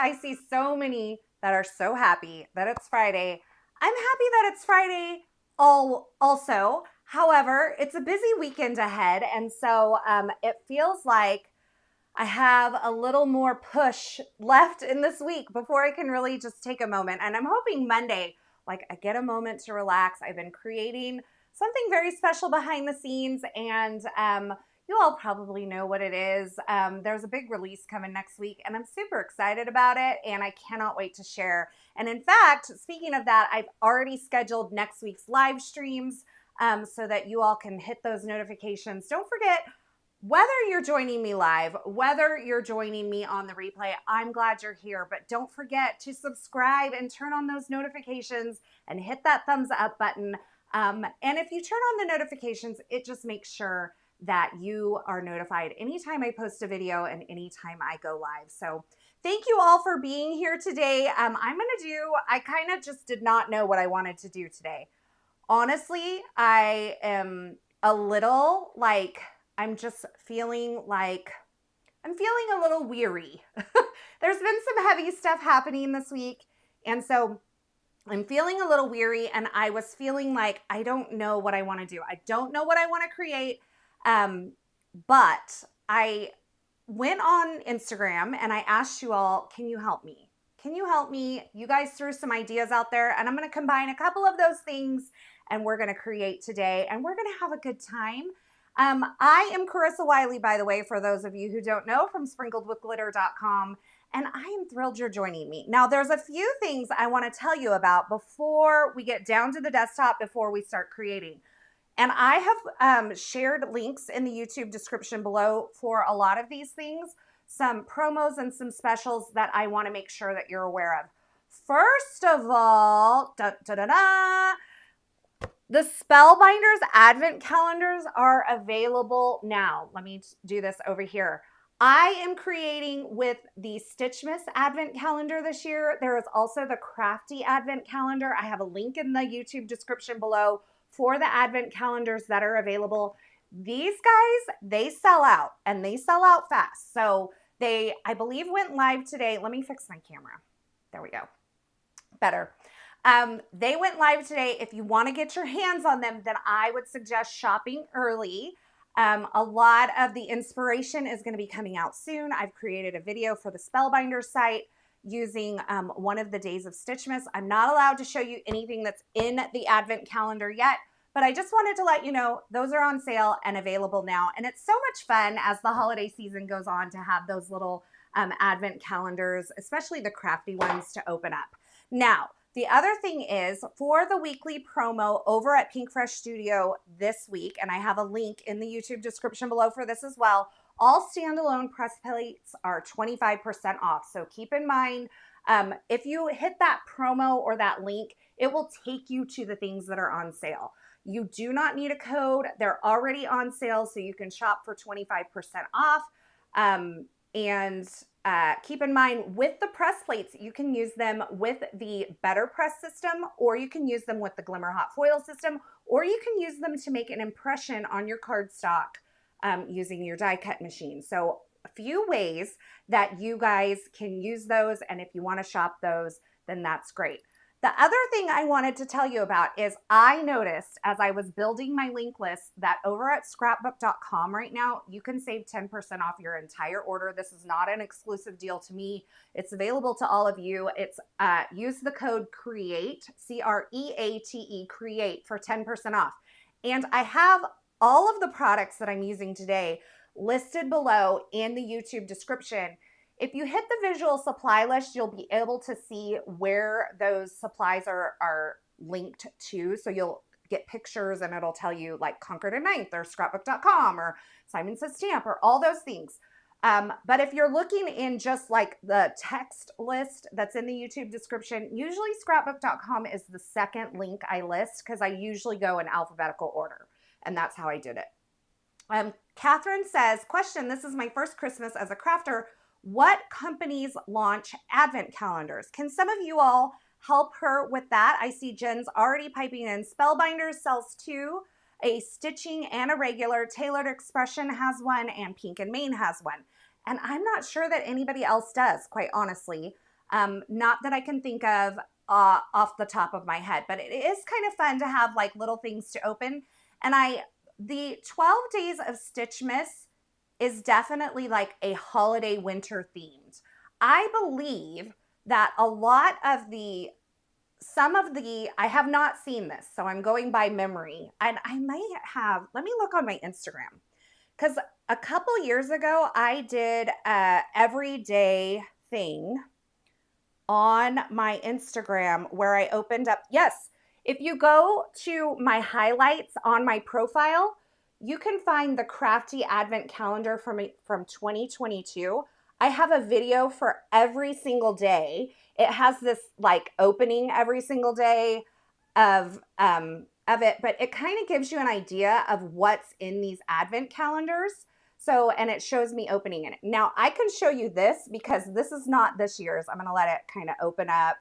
I see so many that are so happy that it's Friday. I'm happy that it's Friday also. However, it's a busy weekend ahead, and so it feels like I have a little more push left in this week before I can really just take a moment. And I'm hoping Monday, like, I get a moment to relax. I've been creating something very special behind the scenes, and you all probably know what it is. There's a big release coming next week, and I'm super excited about it, and I cannot wait to share. And in fact, speaking of that, I've already scheduled next week's live streams so that you all can hit those notifications. Don't forget, whether you're joining me live, whether you're joining me on the replay, I'm glad you're here. But don't forget to subscribe and turn on those notifications and hit that thumbs up button. And if you turn on the notifications, it just makes sure that you are notified anytime I post a video and anytime I go live. So thank you all for being here today. I kind of just did not know what I wanted to do today. Honestly, I am a little like, I'm feeling a little weary. There's been some heavy stuff happening this week. And so I'm feeling a little weary, and I was feeling like I don't know what I want to do. I don't know what I want to create. But I went on Instagram and I asked you all, can you help me? Can you help me? You guys threw some ideas out there, and I'm going to combine a couple of those things, and we're going to create today, and we're going to have a good time. I am Carissa Wiley, by the way, for those of you who don't know, from sprinkledwithglitter.com, and I am thrilled you're joining me. Now, there's a few things I want to tell you about before we get down to the desktop, before we start creating. And I have shared links in the YouTube description below for a lot of these things, some promos and some specials that I want to make sure that you're aware of. First of all, the Spellbinders Advent Calendars are available now. Let me do this over here. I am creating with the Stitchmas Advent Calendar this year. There is also the Crafty Advent Calendar. I have a link in the YouTube description below for the Advent calendars that are available. These guys, they sell out, and they sell out fast. So they, I believe, went live today. Let me fix my camera. There we go. Better. They went live today. If you want to get your hands on them, then I would suggest shopping early. A lot of the inspiration is going to be coming out soon. I've created a video for the Spellbinders site using one of the days of Stitchmas. I'm not allowed to show you anything that's in the Advent calendar yet, but I just wanted to let you know those are on sale and available now. And it's so much fun as the holiday season goes on to have those little Advent calendars, especially the crafty ones, to open up. Now, the other thing is, for the weekly promo over at Pinkfresh Studio this week, and I have a link in the YouTube description below for this as well, all standalone press plates are 25% off. So keep in mind, if you hit that promo or that link, it will take you to the things that are on sale. You do not need a code. They're already on sale, so you can shop for 25% off. And keep in mind, with the press plates, you can use them with the Better Press system, or you can use them with the Glimmer Hot Foil system, or you can use them to make an impression on your cardstock using your die cut machine. So a few ways that you guys can use those, and if you want to shop those, then that's great. The other thing I wanted to tell you about is I noticed as I was building my link list that over at scrapbook.com right now, you can save 10% off your entire order. This is not an exclusive deal to me. It's available to all of you. It's use the code CREATE, C-R-E-A-T-E, CREATE for 10% off. And I have all of the products that I'm using today listed below in the YouTube description. If you hit the visual supply list, you'll be able to see where those supplies are linked to. So you'll get pictures and it'll tell you like Concord and 9th or scrapbook.com or Simon Says Stamp or all those things. But if you're looking in just like the text list that's in the YouTube description, usually scrapbook.com is the second link I list because I usually go in alphabetical order. And that's how I did it. Catherine says, question, this is my first Christmas as a crafter. What companies launch advent calendars? Can some of you all help her with that? I see Jen's already piping in. Spellbinders sells two, a stitching and a regular. Tailored Expression has one, and Pink and Main has one. And I'm not sure that anybody else does, quite honestly. Not that I can think of off the top of my head, but it is kind of fun to have like little things to open. And the 12 days of Stitchmas is definitely like a holiday winter themed. I believe that a lot of I have not seen this, so I'm going by memory. And I might have, let me look on my Instagram. Because a couple years ago, I did a everyday thing on my Instagram where I opened up, yes, if you go to my highlights on my profile, you can find the Crafty Advent Calendar from 2022. I have a video for every single day. It has this like opening every single day of it, but it kind of gives you an idea of what's in these Advent calendars. So, and it shows me opening it. Now I can show you this because this is not this year's. I'm going to let it kind of open up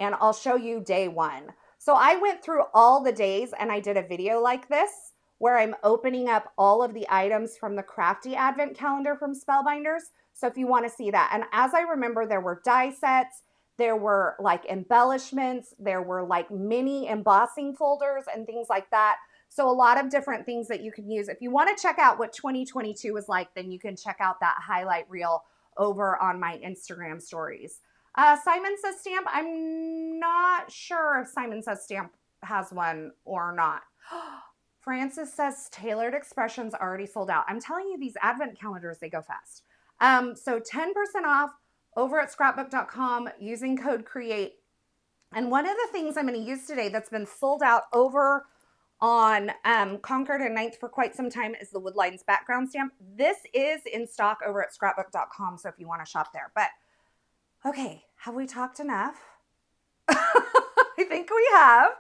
and I'll show you day one. So I went through all the days and I did a video like this, where I'm opening up all of the items from the Crafty Advent Calendar from Spellbinders. So if you want to see that. And as I remember, there were die sets, there were like embellishments, there were like mini embossing folders and things like that. So a lot of different things that you can use. If you want to check out what 2022 was like, then you can check out that highlight reel over on my Instagram stories. Simon Says Stamp, I'm not sure if Simon Says Stamp has one or not. Francis says Tailored Expressions already sold out. I'm telling you, these advent calendars, they go fast. So 10% off over at scrapbook.com using code CREATE. And one of the things I'm going to use today that's been sold out over on Concord and 9th for quite some time is the Woodlines background stamp. This is in stock over at scrapbook.com, so if you want to shop there. But okay, have we talked enough? I think we have.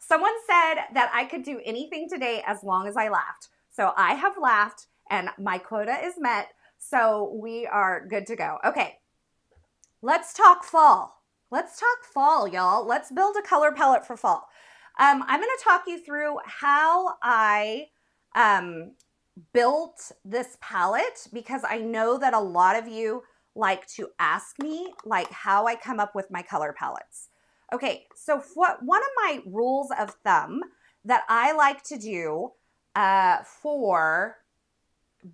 Someone said that I could do anything today as long as I laughed. So I have laughed and my quota is met. So we are good to go. Okay, let's talk fall. Let's talk fall, y'all. Let's build a color palette for fall. I'm going to talk you through how I built this palette because I know that a lot of you like to ask me like how I come up with my color palettes. Okay, so one of my rules of thumb that I like to do for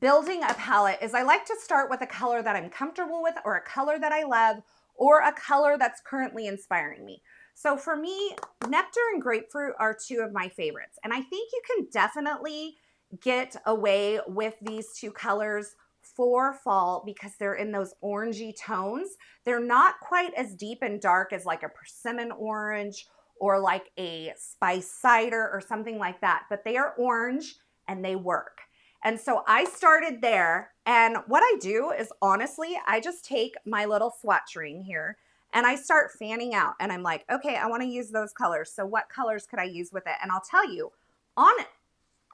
building a palette is I like to start with a color that I'm comfortable with or a color that I love or a color that's currently inspiring me. So for me, Nectar and Grapefruit are two of my favorites. And I think you can definitely get away with these two colors for fall because they're in those orangey tones. They're not quite as deep and dark as like a persimmon orange or like a spice cider or something like that, but they are orange and they work. And so I started there, and what I do is honestly, I just take my little swatch ring here and I start fanning out and I'm like, okay, I want to use those colors. So what colors could I use with it? And I'll tell you,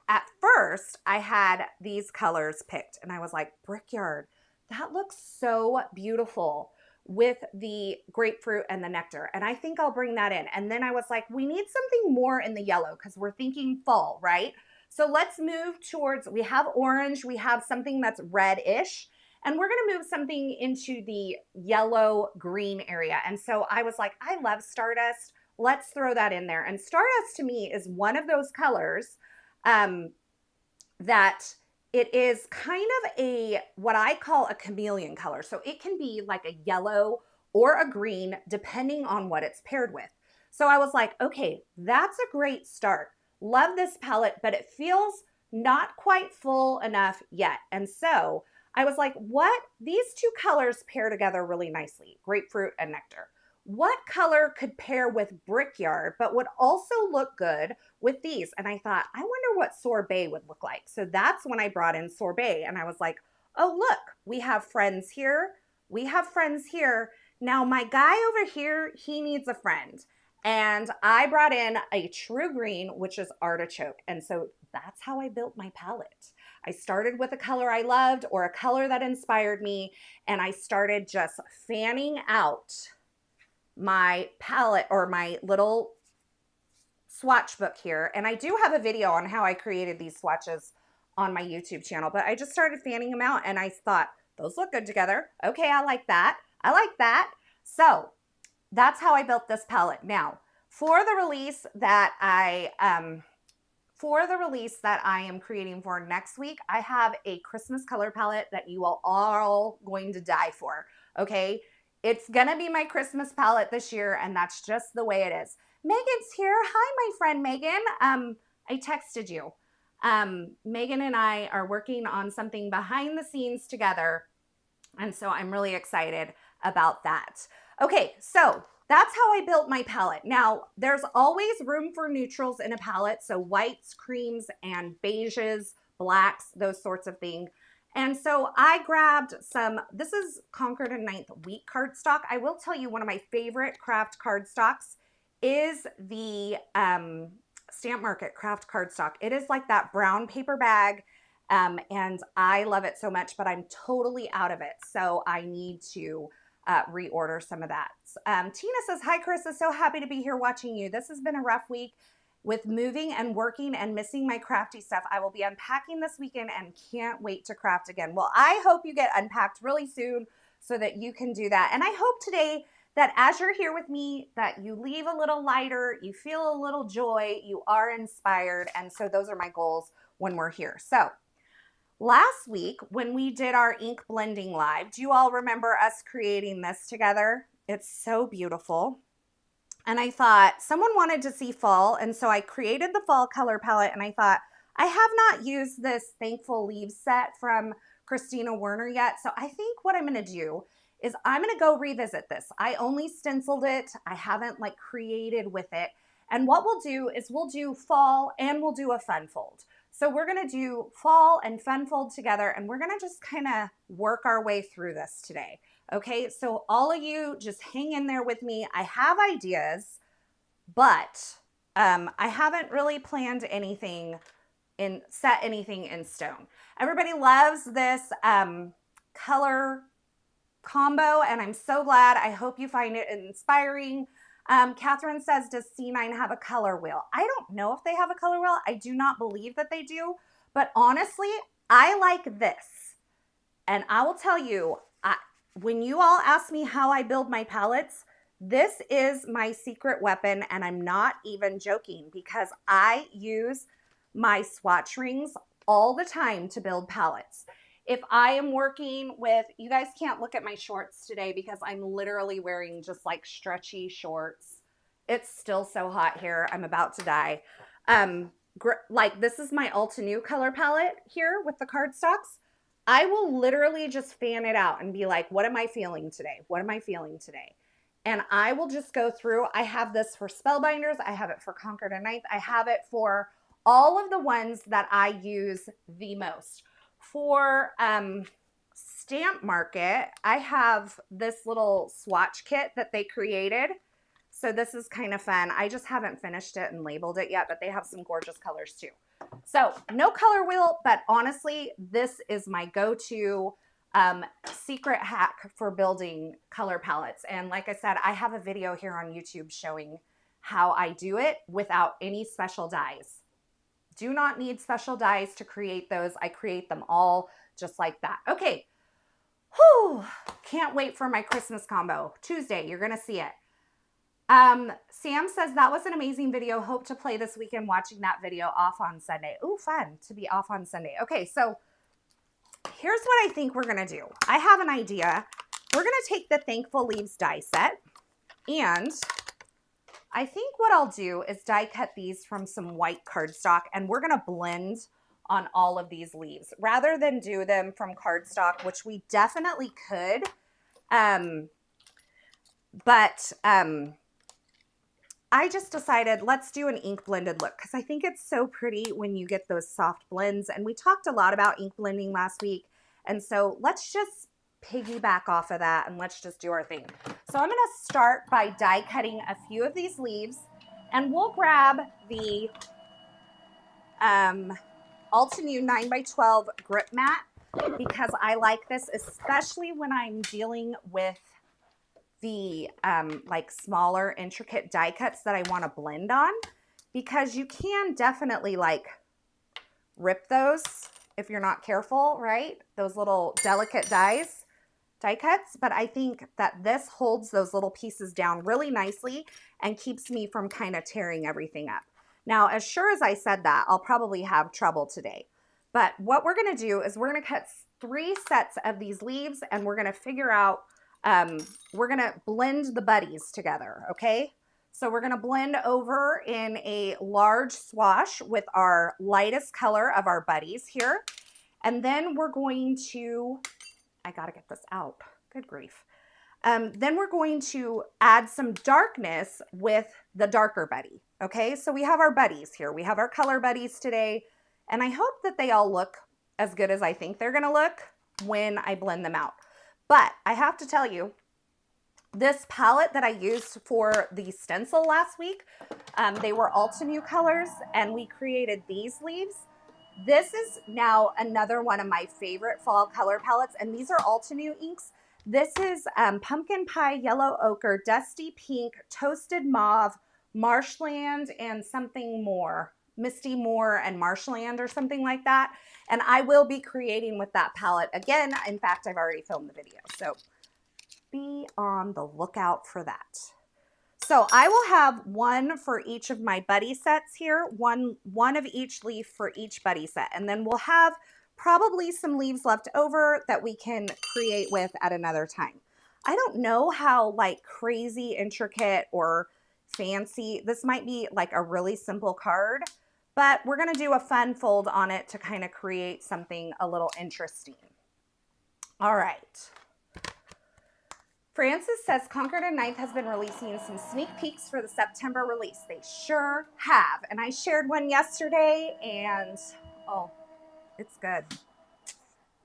at first I had these colors picked and I was like, Brickyard, that looks so beautiful with the grapefruit and the nectar. And I think I'll bring that in. And then I was like, we need something more in the yellow because we're thinking fall, right? So let's move towards, we have orange, we have something that's reddish, and we're gonna move something into the yellow green area. And so I was like, I love Stardust. Let's throw that in there. And Stardust to me is one of those colors that it is kind of a, what I call a chameleon color. So it can be like a yellow or a green, depending on what it's paired with. So I was like, okay, that's a great start. Love this palette, but it feels not quite full enough yet. And so I was like, what? These two colors pair together really nicely, grapefruit and nectar. What color could pair with Brickyard, but would also look good with these? And I thought, I wonder what Sorbet would look like. So that's when I brought in Sorbet, and I was like, oh, look, we have friends here. We have friends here. Now my guy over here, he needs a friend. And I brought in a true green, which is artichoke. And so that's how I built my palette. I started with a color I loved or a color that inspired me, and I started just fanning out my palette or my little swatch book here. And I do have a video on how I created these swatches on my YouTube channel, but I just started fanning them out and I thought, those look good together. Okay, I like that. I like that. So that's how I built this palette. Now, for the release that I am creating for next week, I have a Christmas color palette that you are all going to die for, okay? It's gonna be my Christmas palette this year, and that's just the way it is. Megan's here. Hi, my friend Megan. I texted you. Megan and I are working on something behind the scenes together, and so I'm really excited about that. Okay, so that's how I built my palette. Now, there's always room for neutrals in a palette, so whites, creams, and beiges, blacks, those sorts of things. And so I grabbed some, this is Concord and 9th wheat cardstock. I will tell you one of my favorite craft cardstocks is the Stamp Market craft cardstock. It is like that brown paper bag, and I love it so much, but I'm totally out of it. So I need to reorder some of that. Tina says, hi, Carissa, so happy to be here watching you. This has been a rough week with moving and working and missing my crafty stuff. I will be unpacking this weekend and can't wait to craft again. Well, I hope you get unpacked really soon so that you can do that. And I hope today that as you're here with me, that you leave a little lighter, you feel a little joy, you are inspired. And so those are my goals when we're here. So last week when we did our ink blending live, do you all remember us creating this together? It's so beautiful. And I thought someone wanted to see fall, and so I created the fall color palette, and I thought I have not used this Thankful Leaves set from Christina Werner yet, so I think what I'm going to do is I'm going to go revisit this. I only stenciled it. I haven't like created with it. And what we'll do is we'll do fall and we'll do a fun fold. So we're going to do fall and fun fold together, and we're going to just kind of work our way through this today. Okay, so all of you just hang in there with me. I have ideas, but I haven't really planned anything set anything in stone. Everybody loves this color combo, and I'm so glad. I hope you find it inspiring. Catherine says, does C9 have a color wheel? I don't know if they have a color wheel. I do not believe that they do, but honestly, I like this. And I will tell you, when you all ask me how I build my palettes, this is my secret weapon, and I'm not even joking because I use my swatch rings all the time to build palettes. If I am working with, you guys can't look at my shorts today because I'm literally wearing just like stretchy shorts. It's still so hot here. I'm about to die. Like this is my Altenew color palette here with the cardstocks. I will literally just fan it out and be like, what am I feeling today? What am I feeling today? And I will just go through. I have this for Spellbinders. I have it for Concord and 9th. I have it for all of the ones that I use the most. For Stamp Market, I have this little swatch kit that they created. So this is kind of fun. I just haven't finished it and labeled it yet, but they have some gorgeous colors too. So no color wheel, but honestly, this is my go-to secret hack for building color palettes. And like I said, I have a video here on YouTube showing how I do it without any special dyes. Do not need special dyes to create those. I create them all just like that. Okay. Whew. Can't wait for my Christmas combo. Tuesday, you're going to see it. Sam says, that was an amazing video. Hope to play this weekend watching that video off on Sunday. Ooh, fun to be off on Sunday. Okay, so here's what I think we're going to do. I have an idea. We're going to take the Thankful Leaves die set, and I think what I'll do is die cut these from some white cardstock, and we're going to blend on all of these leaves rather than do them from cardstock, which we definitely could. I just decided let's do an ink blended look because I think it's so pretty when you get those soft blends. And we talked a lot about ink blending last week. And so let's just piggyback off of that and let's just do our thing. So I'm going to start by die cutting a few of these leaves, and we'll grab the Altenew 9x12 grip mat because I like this, especially when I'm dealing with the like smaller intricate die cuts that I want to blend on, because you can definitely like rip those if you're not careful, right? Those little delicate die cuts. But I think that this holds those little pieces down really nicely and keeps me from kind of tearing everything up. Now, as sure as I said that, I'll probably have trouble today. But what we're going to do is we're going to cut 3 sets of these leaves, and we're going to figure out we're going to blend the buddies together, okay? So we're going to blend over in a large swash with our lightest color of our buddies here. And then we're going to, I got to get this out. Good grief. Then we're going to add some darkness with the darker buddy, okay? So we have our buddies here. We have our color buddies today, and I hope that they all look as good as I think they're going to look when I blend them out. But I have to tell you, this palette that I used for the stencil last week, they were Altenew colors, and we created these leaves. This is now another one of my favorite fall color palettes, and these are Altenew inks. This is Pumpkin Pie, Yellow Ochre, Dusty Pink, Toasted Mauve, Marshland, and something more. Misty Moor and Marshland or something like that. And I will be creating with that palette again. In fact, I've already filmed the video, so be on the lookout for that. So I will have one for each of my buddy sets here, one of each leaf for each buddy set. And then we'll have probably some leaves left over that we can create with at another time. I don't know how like crazy intricate or fancy, this might be like a really simple card, but we're going to do a fun fold on it to kind of create something a little interesting. All right. Francis says Concord and 9th has been releasing some sneak peeks for the September release. They sure have. And I shared one yesterday, and oh, it's good.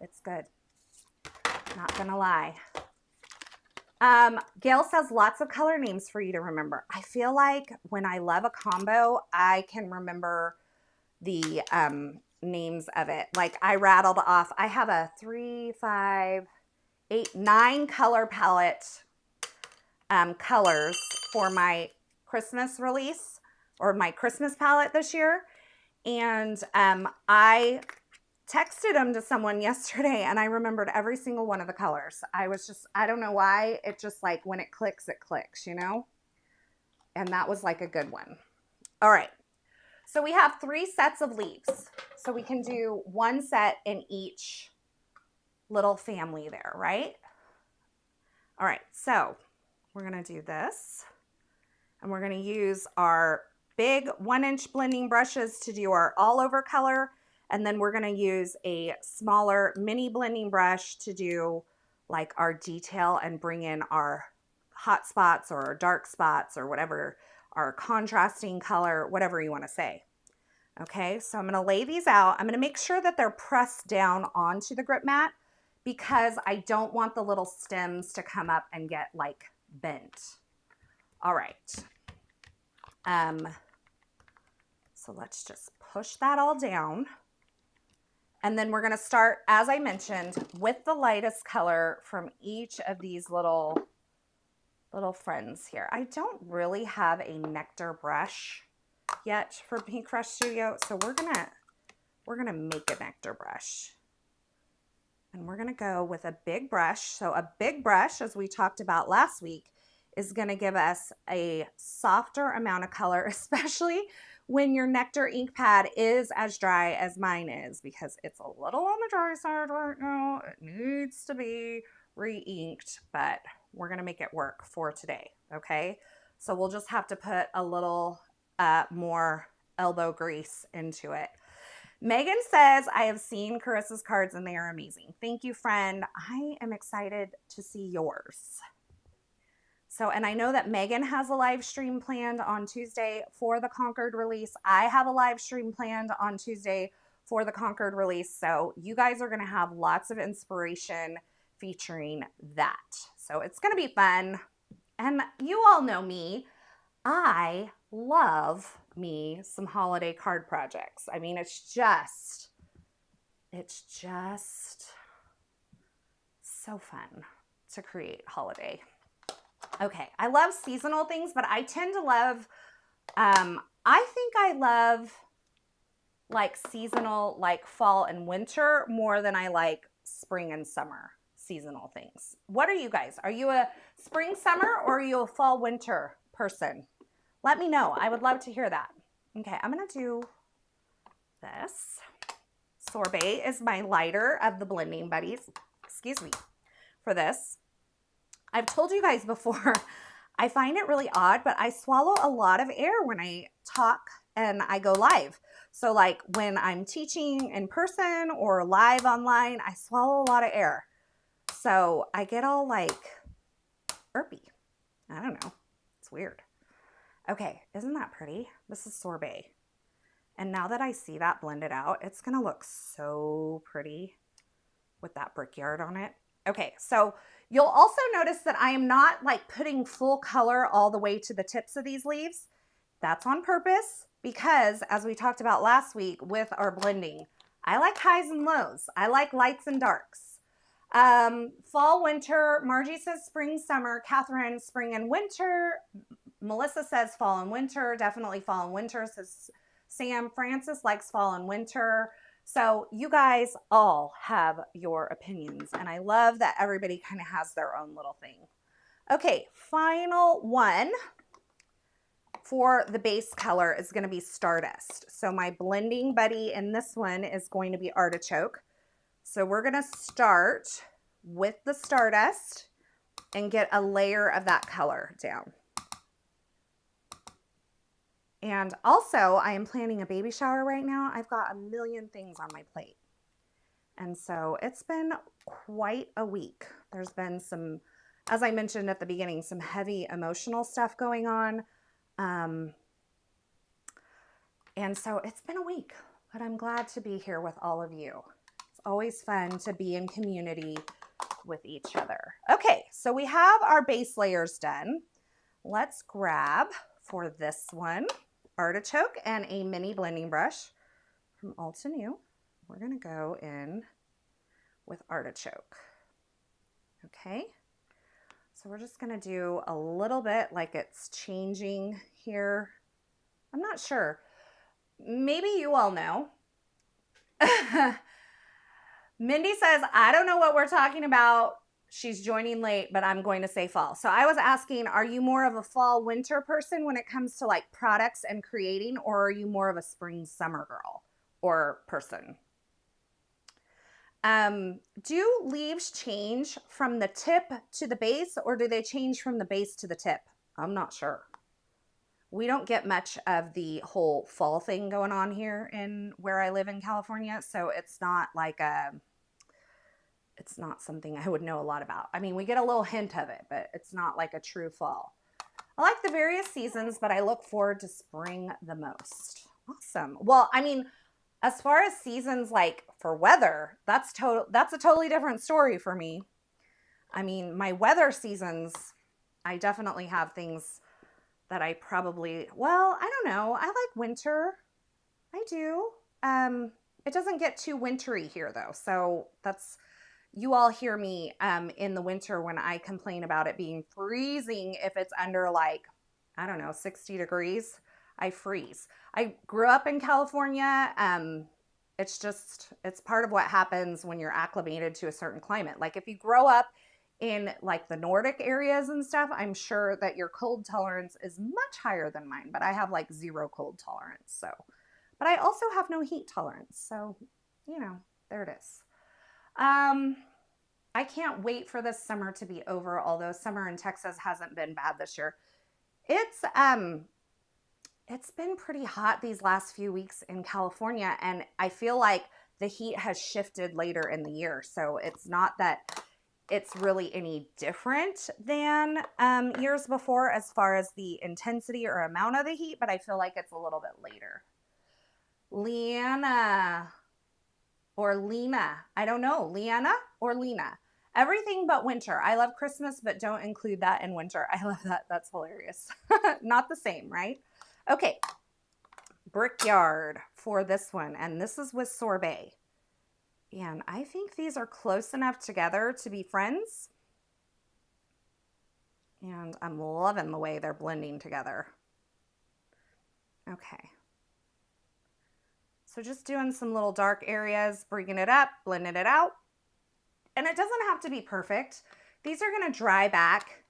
It's good. Not going to lie. Gail says lots of color names for you to remember. I feel like when I love a combo, I can remember the names of it. Like I rattled off, I have a 3, 5, 8, 9 color palette colors for my Christmas release or my Christmas palette this year. And I texted them to someone yesterday and I remembered every single one of the colors. I don't know why, it just like when it clicks, you know? And that was like a good one. All right. So we have 3 sets of leaves. So we can do 1 set in each little family there, right? All right. So we're going to do this and we're going to use our big 1-inch blending brushes to do our all over color. And then we're going to use a smaller mini blending brush to do like our detail and bring in our hot spots or dark spots or whatever, our contrasting color, whatever you want to say. Okay, so I'm going to lay these out. I'm going to make sure that they're pressed down onto the grip mat because I don't want the little stems to come up and get like bent. All right. So let's just push that all down. And then we're gonna start, as I mentioned, with the lightest color from each of these little friends here. I don't really have a Nectar brush yet for Pinkfresh Studio, so we're gonna make a Nectar brush. And we're gonna go with a big brush. So a big brush, as we talked about last week, is gonna give us a softer amount of color, especially when your Nectar ink pad is as dry as mine is, because it's a little on the dry side right now. It needs to be re-inked, but we're gonna make it work for today, okay? So we'll just have to put a little more elbow grease into it. Megan says, I have seen Carissa's cards and they are amazing. Thank you, friend. I am excited to see yours. So, and I know that Megan has a live stream planned on Tuesday for the Concord release. I have a live stream planned on Tuesday for the Concord release. So you guys are going to have lots of inspiration featuring that. So it's going to be fun. And you all know me. I love me some holiday card projects. I mean, it's just so fun to create holiday. Okay, I love seasonal things, but I tend to love, I think I love like seasonal, like fall and winter more than I like spring and summer seasonal things. What are you guys? Are you a spring, summer, or are you a fall, winter person? Let me know. I would love to hear that. Okay, I'm going to do this. Sorbet is my lighter of the blending buddies. Excuse me for this. I've told you guys before, I find it really odd, but I swallow a lot of air when I talk and I go live. So like when I'm teaching in person or live online, I swallow a lot of air. So I get all like burpy. I don't know. It's weird. Okay, isn't that pretty? This is Sorbet. And now that I see that blended out, it's gonna look so pretty with that Brickyard on it. Okay, so you'll also notice that I am not like putting full color all the way to the tips of these leaves. That's on purpose because, as we talked about last week with our blending, I like highs and lows. I like lights and darks. Fall, winter. Margie says spring, summer. Catherine, spring and winter. Melissa says fall and winter. Definitely fall and winter, says Sam. Francis likes fall and winter. So you guys all have your opinions, and I love that everybody kind of has their own little thing. Okay, final one for the base color is going to be Stardust. So my blending buddy in this one is going to be Artichoke. So we're going to start with the Stardust and get a layer of that color down. And also, I am planning a baby shower right now. I've got a million things on my plate. And so it's been quite a week. There's been some, as I mentioned at the beginning, some heavy emotional stuff going on. And so it's been a week, but I'm glad to be here with all of you. It's always fun to be in community with each other. Okay, so we have our base layers done. Let's grab for this one, Artichoke and a mini blending brush from Altenew. We're gonna go in with Artichoke. Okay, so we're just gonna do a little bit like it's changing here. I'm not sure. Maybe you all know. Mindy says, I don't know what we're talking about. She's joining late, but I'm going to say fall. So I was asking, are you more of a fall winter person when it comes to like products and creating, or are you more of a spring summer girl or person? Do leaves change from the tip to the base, or do they change from the base to the tip? I'm not sure. We don't get much of the whole fall thing going on here in where I live in California. So it's not like it's not something I would know a lot about. I mean, we get a little hint of it, but it's not like a true fall. I like the various seasons, but I look forward to spring the most. Awesome. Well, I mean, as far as seasons like for weather, that's a totally different story for me. I mean, my weather seasons, I definitely have things that I probably, well, I don't know. I like winter. I do. It doesn't get too wintry here though. So that's, you all hear me in the winter when I complain about it being freezing. If it's under like, I don't know, 60 degrees, I freeze. I grew up in California. It's part of what happens when you're acclimated to a certain climate. Like if you grow up in like the Nordic areas and stuff, I'm sure that your cold tolerance is much higher than mine, but I have like zero cold tolerance. So, but I also have no heat tolerance. So, you know, there it is. I can't wait for this summer to be over, although summer in Texas hasn't been bad this year. It's been pretty hot these last few weeks in California, and I feel like the heat has shifted later in the year. So it's not that it's really any different than years before as far as the intensity or amount of the heat, but I feel like it's a little bit later. Leanna or Lena, I don't know, Leanna or Lena. Everything but winter. I love Christmas, but don't include that in winter. I love that. That's hilarious. Not the same, right? Okay, Brickyard for this one, and this is with Sorbet. And I think these are close enough together to be friends. And I'm loving the way they're blending together. Okay. So just doing some little dark areas, bringing it up, blending it out. And it doesn't have to be perfect. These are going to dry back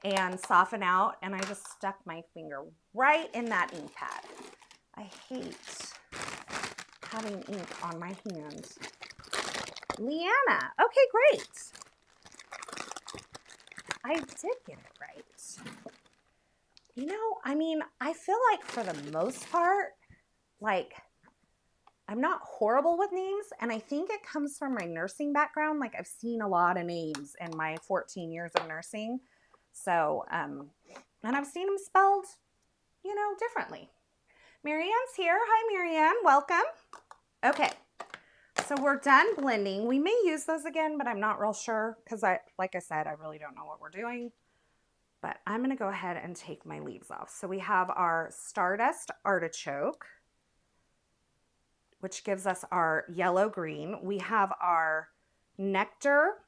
and soften out. And I just stuck my finger right in that ink pad. I hate having ink on my hand. Leanna. Okay, great. I did get it right. You know, I mean, I feel like for the most part, like, I'm not horrible with names, and I think it comes from my nursing background. Like, I've seen a lot of names in my 14 years of nursing. So, and I've seen them spelled, you know, differently. Marianne's here. Hi, Marianne. Welcome. Okay. So we're done blending. We may use those again, but I'm not real sure because like I said, I really don't know what we're doing. But I'm going to go ahead and take my leaves off. So we have our Stardust Artichoke, which gives us our yellow-green. We have our Nectar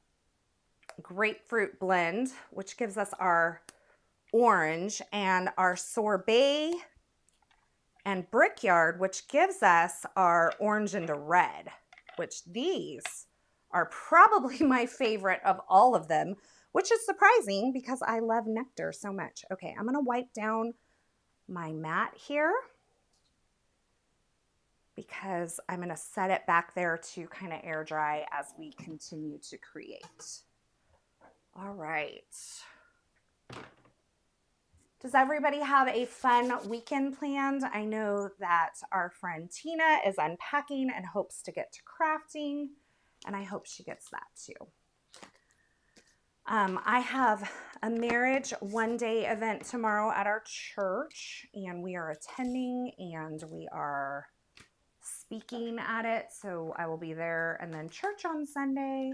Grapefruit Blend, which gives us our orange, and our Sorbet and Brickyard, which gives us our orange into red, which these are probably my favorite of all of them, which is surprising because I love Nectar so much. Okay, I'm gonna wipe down my mat here because I'm gonna set it back there to kind of air dry as we continue to create. All right. Does everybody have a fun weekend planned? I know that our friend Tina is unpacking and hopes to get to crafting, and I hope she gets that too. I have a marriage one-day event tomorrow at our church, and we are attending and we are speaking at it, so I will be there, and then church on Sunday.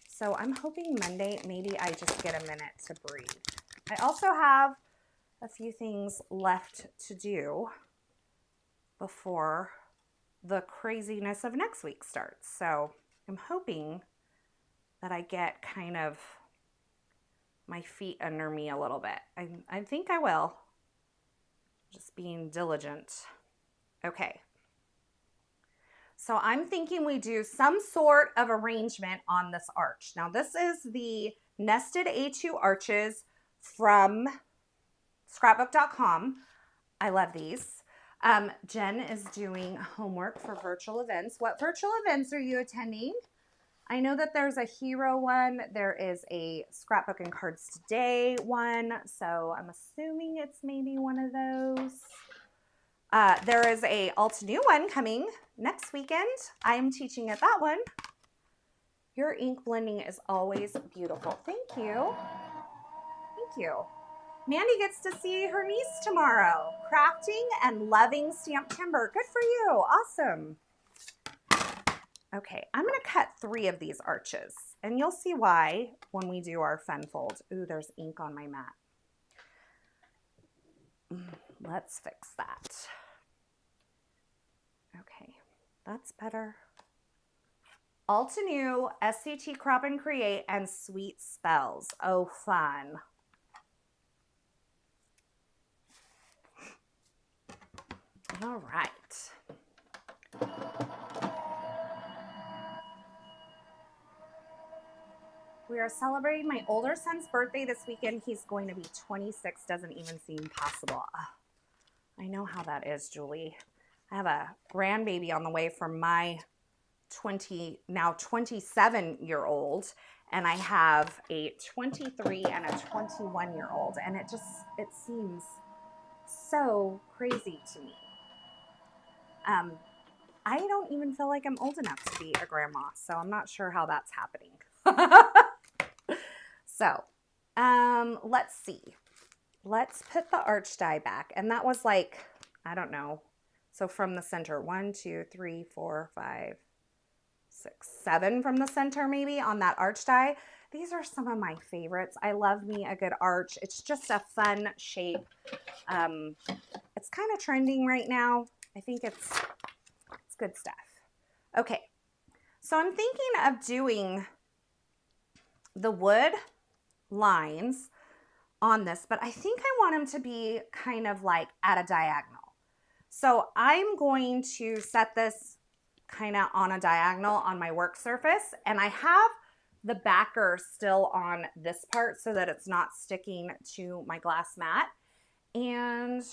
So I'm hoping Monday maybe I just get a minute to breathe. I also have a few things left to do before the craziness of next week starts. So I'm hoping that I get kind of my feet under me a little bit. I think I will. Just being diligent. Okay. So I'm thinking we do some sort of arrangement on this arch. Now this is the nested A2 arches from scrapbook.com. I love these. Jen is doing homework for virtual events. What virtual events are you attending? I know that there's a hero one. There is a Scrapbook and Cards Today one. So I'm assuming it's maybe one of those. There is a Altenew one coming next weekend. I'm teaching at that one. Your ink blending is always beautiful. Thank you. Thank you. Mandy gets to see her niece tomorrow. Crafting and loving stamped timber. Good for you. Awesome. Okay, I'm going to cut 3 of these arches, and you'll see why when we do our fun fold. Ooh, there's ink on my mat. Let's fix that. Okay. That's better. Altenew, SCT Crop and Create, and Sweet Spells. Oh, fun. All right. We are celebrating my older son's birthday this weekend. He's going to be 26. Doesn't even seem possible. I know how that is, Julie. I have a grandbaby on the way from my now 27-year-old, and I have a 23 and a 21-year-old, and it seems so crazy to me. I don't even feel like I'm old enough to be a grandma, so I'm not sure how that's happening. So, let's see. Let's put the arch die back, and that was like, I don't know. So from the center, 1, 2, 3, 4, 5, 6, 7 from the center maybe on that arch die. These are some of my favorites. I love me a good arch. It's just a fun shape. It's kind of trending right now. I think it's good stuff. Okay, so I'm thinking of doing the wood lines on this, but I think I want them to be kind of like at a diagonal. So I'm going to set this kind of on a diagonal on my work surface, and I have the backer still on this part so that it's not sticking to my glass mat. And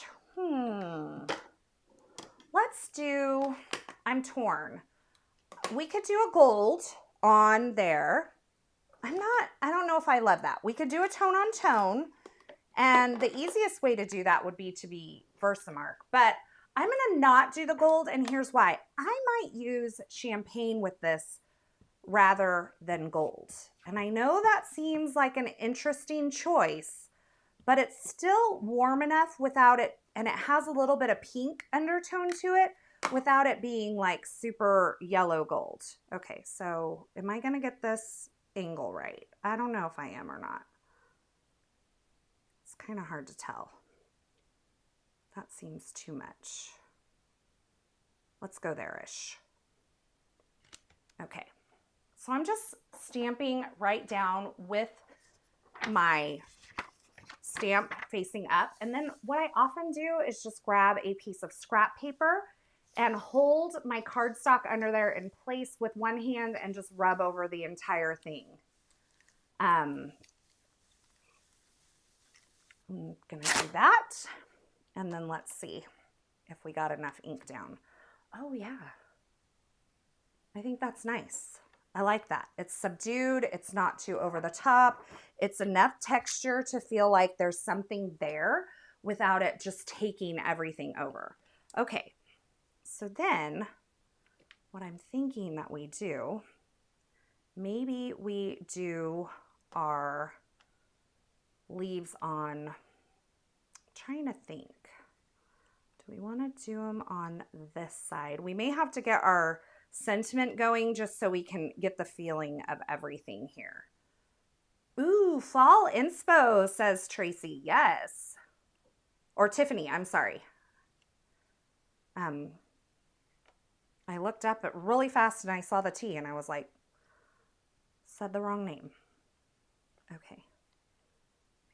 let's do, I'm torn. We could do a gold on there. I don't know if I love that. We could do a tone on tone, and the easiest way to do that would be to be Versamark, but I'm gonna not do the gold, and here's why. I might use champagne with this rather than gold. And I know that seems like an interesting choice, but it's still warm enough without it, and it has a little bit of pink undertone to it without it being like super yellow gold. Okay, so am I gonna get this angle right? I don't know if I am or not. It's kind of hard to tell. That seems too much. Let's go there-ish. Okay, so I'm just stamping right down with my stamp facing up. And then what I often do is just grab a piece of scrap paper and hold my cardstock under there in place with one hand and just rub over the entire thing. I'm gonna do that. And then let's see if we got enough ink down. Oh yeah, I think that's nice. I like that. It's subdued, it's not too over the top. It's enough texture to feel like there's something there without it just taking everything over. Okay, so then what I'm thinking that we do, maybe we do our leaves on, I'm trying to think. Do we want to do them on this side? We may have to get our sentiment going just so we can get the feeling of everything here. Ooh, fall inspo, says Tracy. Yes. Or Tiffany, I'm sorry. I looked up it really fast and I saw the T and I was like, said the wrong name. Okay.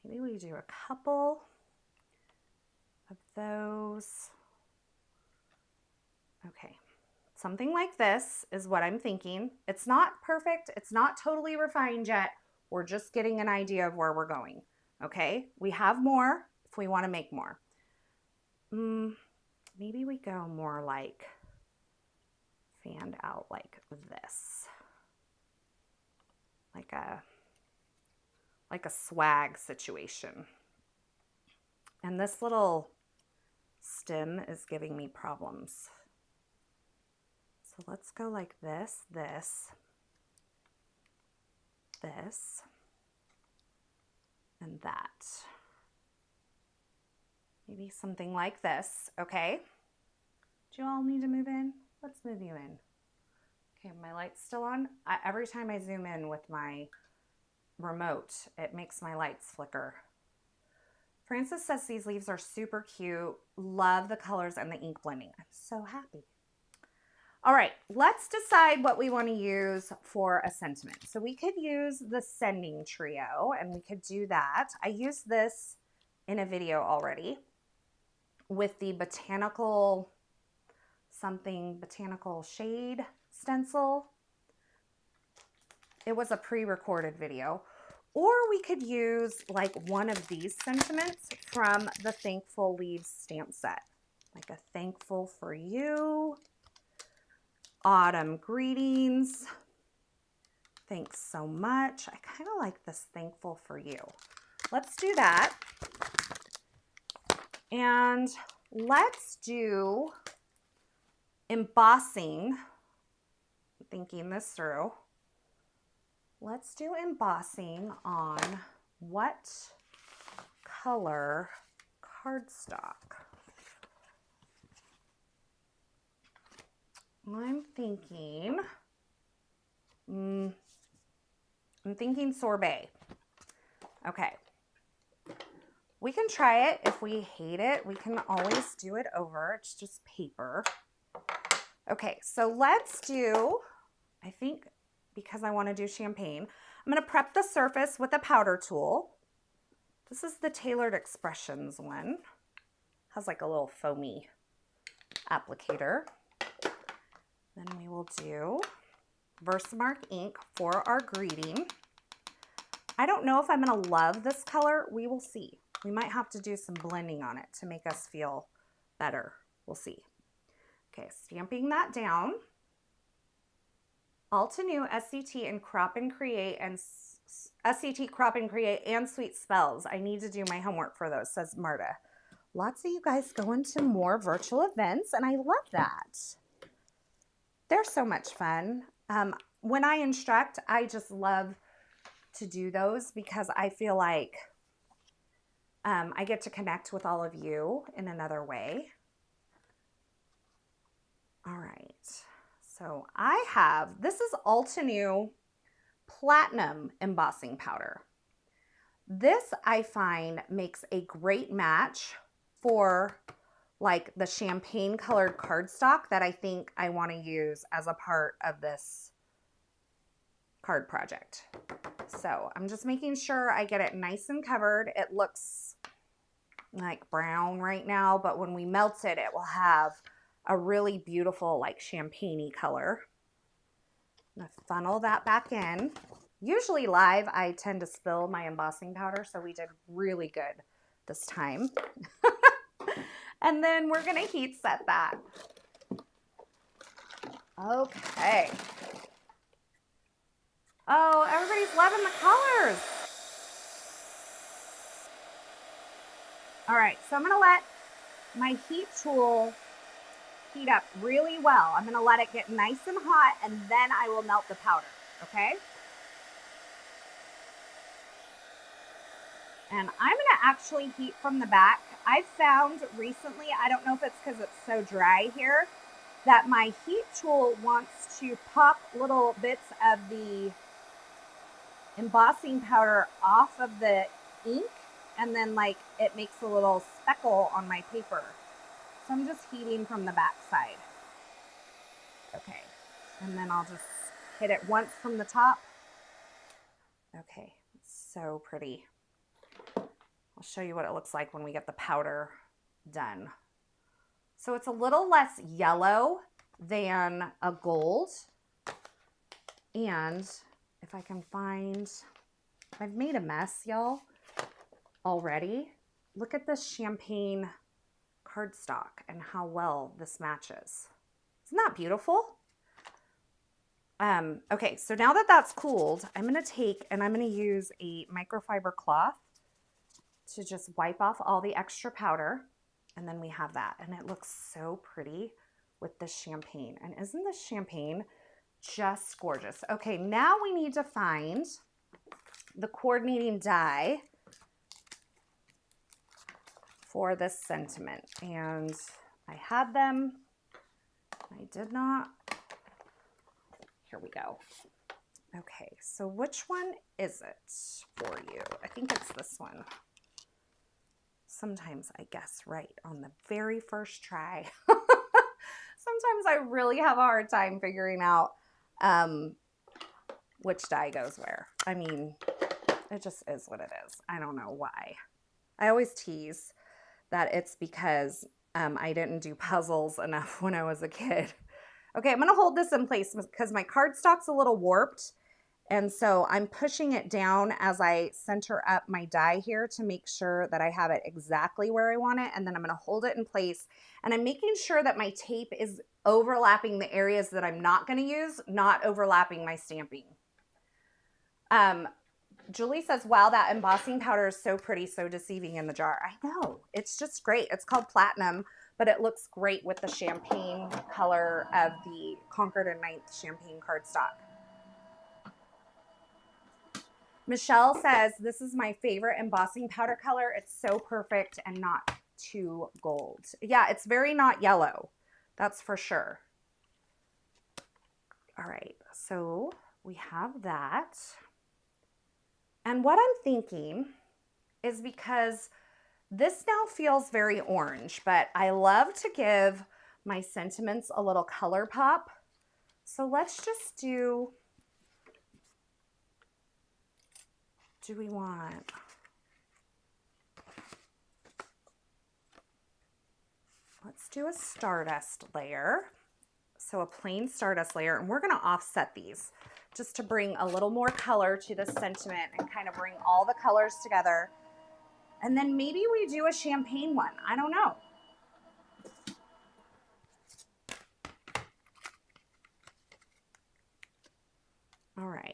Maybe we do a couple of those. Okay. Something like this is what I'm thinking. It's not perfect. It's not totally refined yet. We're just getting an idea of where we're going. Okay. We have more if we want to make more. Maybe we go more like fanned out like this. Like a swag situation. And this little stem is giving me problems. So let's go like this, this, and that. Maybe something like this, okay? Do you all need to move in? Let's move you in. Okay, my light's still on. Every time I zoom in with my remote, it makes my lights flicker. Francis says these leaves are super cute. Love the colors and the ink blending. I'm so happy. All right, let's decide what we want to use for a sentiment. So we could use the Sending Trio, and we could do that. I used this in a video already with the botanical shade stencil. It was a pre-recorded video. Or we could use like one of these sentiments from the Thankful Leaves stamp set. Like a thankful for you, autumn greetings, thanks so much. I kind of like this thankful for you. Let's do that. And let's do embossing. I'm thinking this through. Let's do embossing on what color cardstock? I'm thinking Sorbet. Okay. We can try it. If we hate it, we can always do it over. It's just paper. Okay, so let's do, I think, because I want to do champagne, I'm going to prep the surface with a powder tool. This is the Tailored Expressions one. Has like a little foamy applicator. Then we will do Versamark ink for our greeting. I don't know if I'm going to love this color. We will see. We might have to do some blending on it to make us feel better. We'll see. Okay, stamping that down. Altenew, SCT, and Crop and Create, and SCT, Crop and Create, and Sweet Spells. I need to do my homework for those, says Marta. Lots of you guys going to more virtual events, and I love that. They're so much fun. When I instruct, I just love to do those because I feel like I get to connect with all of you in another way. All right. So I have, this is Altenew Platinum Embossing Powder. This I find makes a great match for like the champagne colored cardstock that I think I want to use as a part of this card project. So I'm just making sure I get it nice and covered. It looks like brown right now, but when we melt it, it will have a really beautiful like champagne-y color. I'm gonna funnel that back in. Usually live, I tend to spill my embossing powder, so we did really good this time. And then we're gonna heat set that. Okay. Oh, everybody's loving the colors. All right, so I'm gonna let my heat tool heat up really well. I'm gonna let it get nice and hot, and then I will melt the powder, okay? And I'm gonna actually heat from the back. I've found recently, I don't know if it's because it's so dry here, that my heat tool wants to pop little bits of the embossing powder off of the ink, and then like it makes a little speckle on my paper. So I'm just heating from the back side. Okay, and then I'll just hit it once from the top. Okay, it's so pretty. I'll show you what it looks like when we get the powder done. So it's a little less yellow than a gold. And if I can find, I've made a mess, y'all, already. Look at this champagne cardstock and how well this matches. Isn't that beautiful? Okay, so now that that's cooled, I'm gonna take and I'm gonna use a microfiber cloth to just wipe off all the extra powder. And then we have that, and it looks so pretty with the champagne. And isn't this champagne just gorgeous? Okay, now we need to find the coordinating die for this sentiment. And I had them, I did not. Here we go. Okay, so which one is it for you? I think it's this one. Sometimes I guess right on the very first try. Sometimes I really have a hard time figuring out which dye goes where. I mean, it just is what it is. I don't know why. I always tease that it's because I didn't do puzzles enough when I was a kid. Okay, I'm gonna hold this in place because my cardstock's a little warped. And so I'm pushing it down as I center up my die here to make sure that I have it exactly where I want it. And then I'm gonna hold it in place. And I'm making sure that my tape is overlapping the areas that I'm not gonna use, not overlapping my stamping. Julie says, wow, that embossing powder is so pretty, so deceiving in the jar. I know, it's just great. It's called Platinum, but it looks great with the champagne color of the Concord and 9th champagne cardstock. Michelle says, this is my favorite embossing powder color. It's so perfect and not too gold. Yeah, it's very not yellow. That's for sure. All right, so we have that. And what I'm thinking is, because this now feels very orange, but I love to give my sentiments a little color pop. So let's just do we want, let's do a Stardust layer. So a plain Stardust layer, and we're gonna offset these just to bring a little more color to the sentiment and kind of bring all the colors together. And then maybe we do a champagne one, I don't know. All right.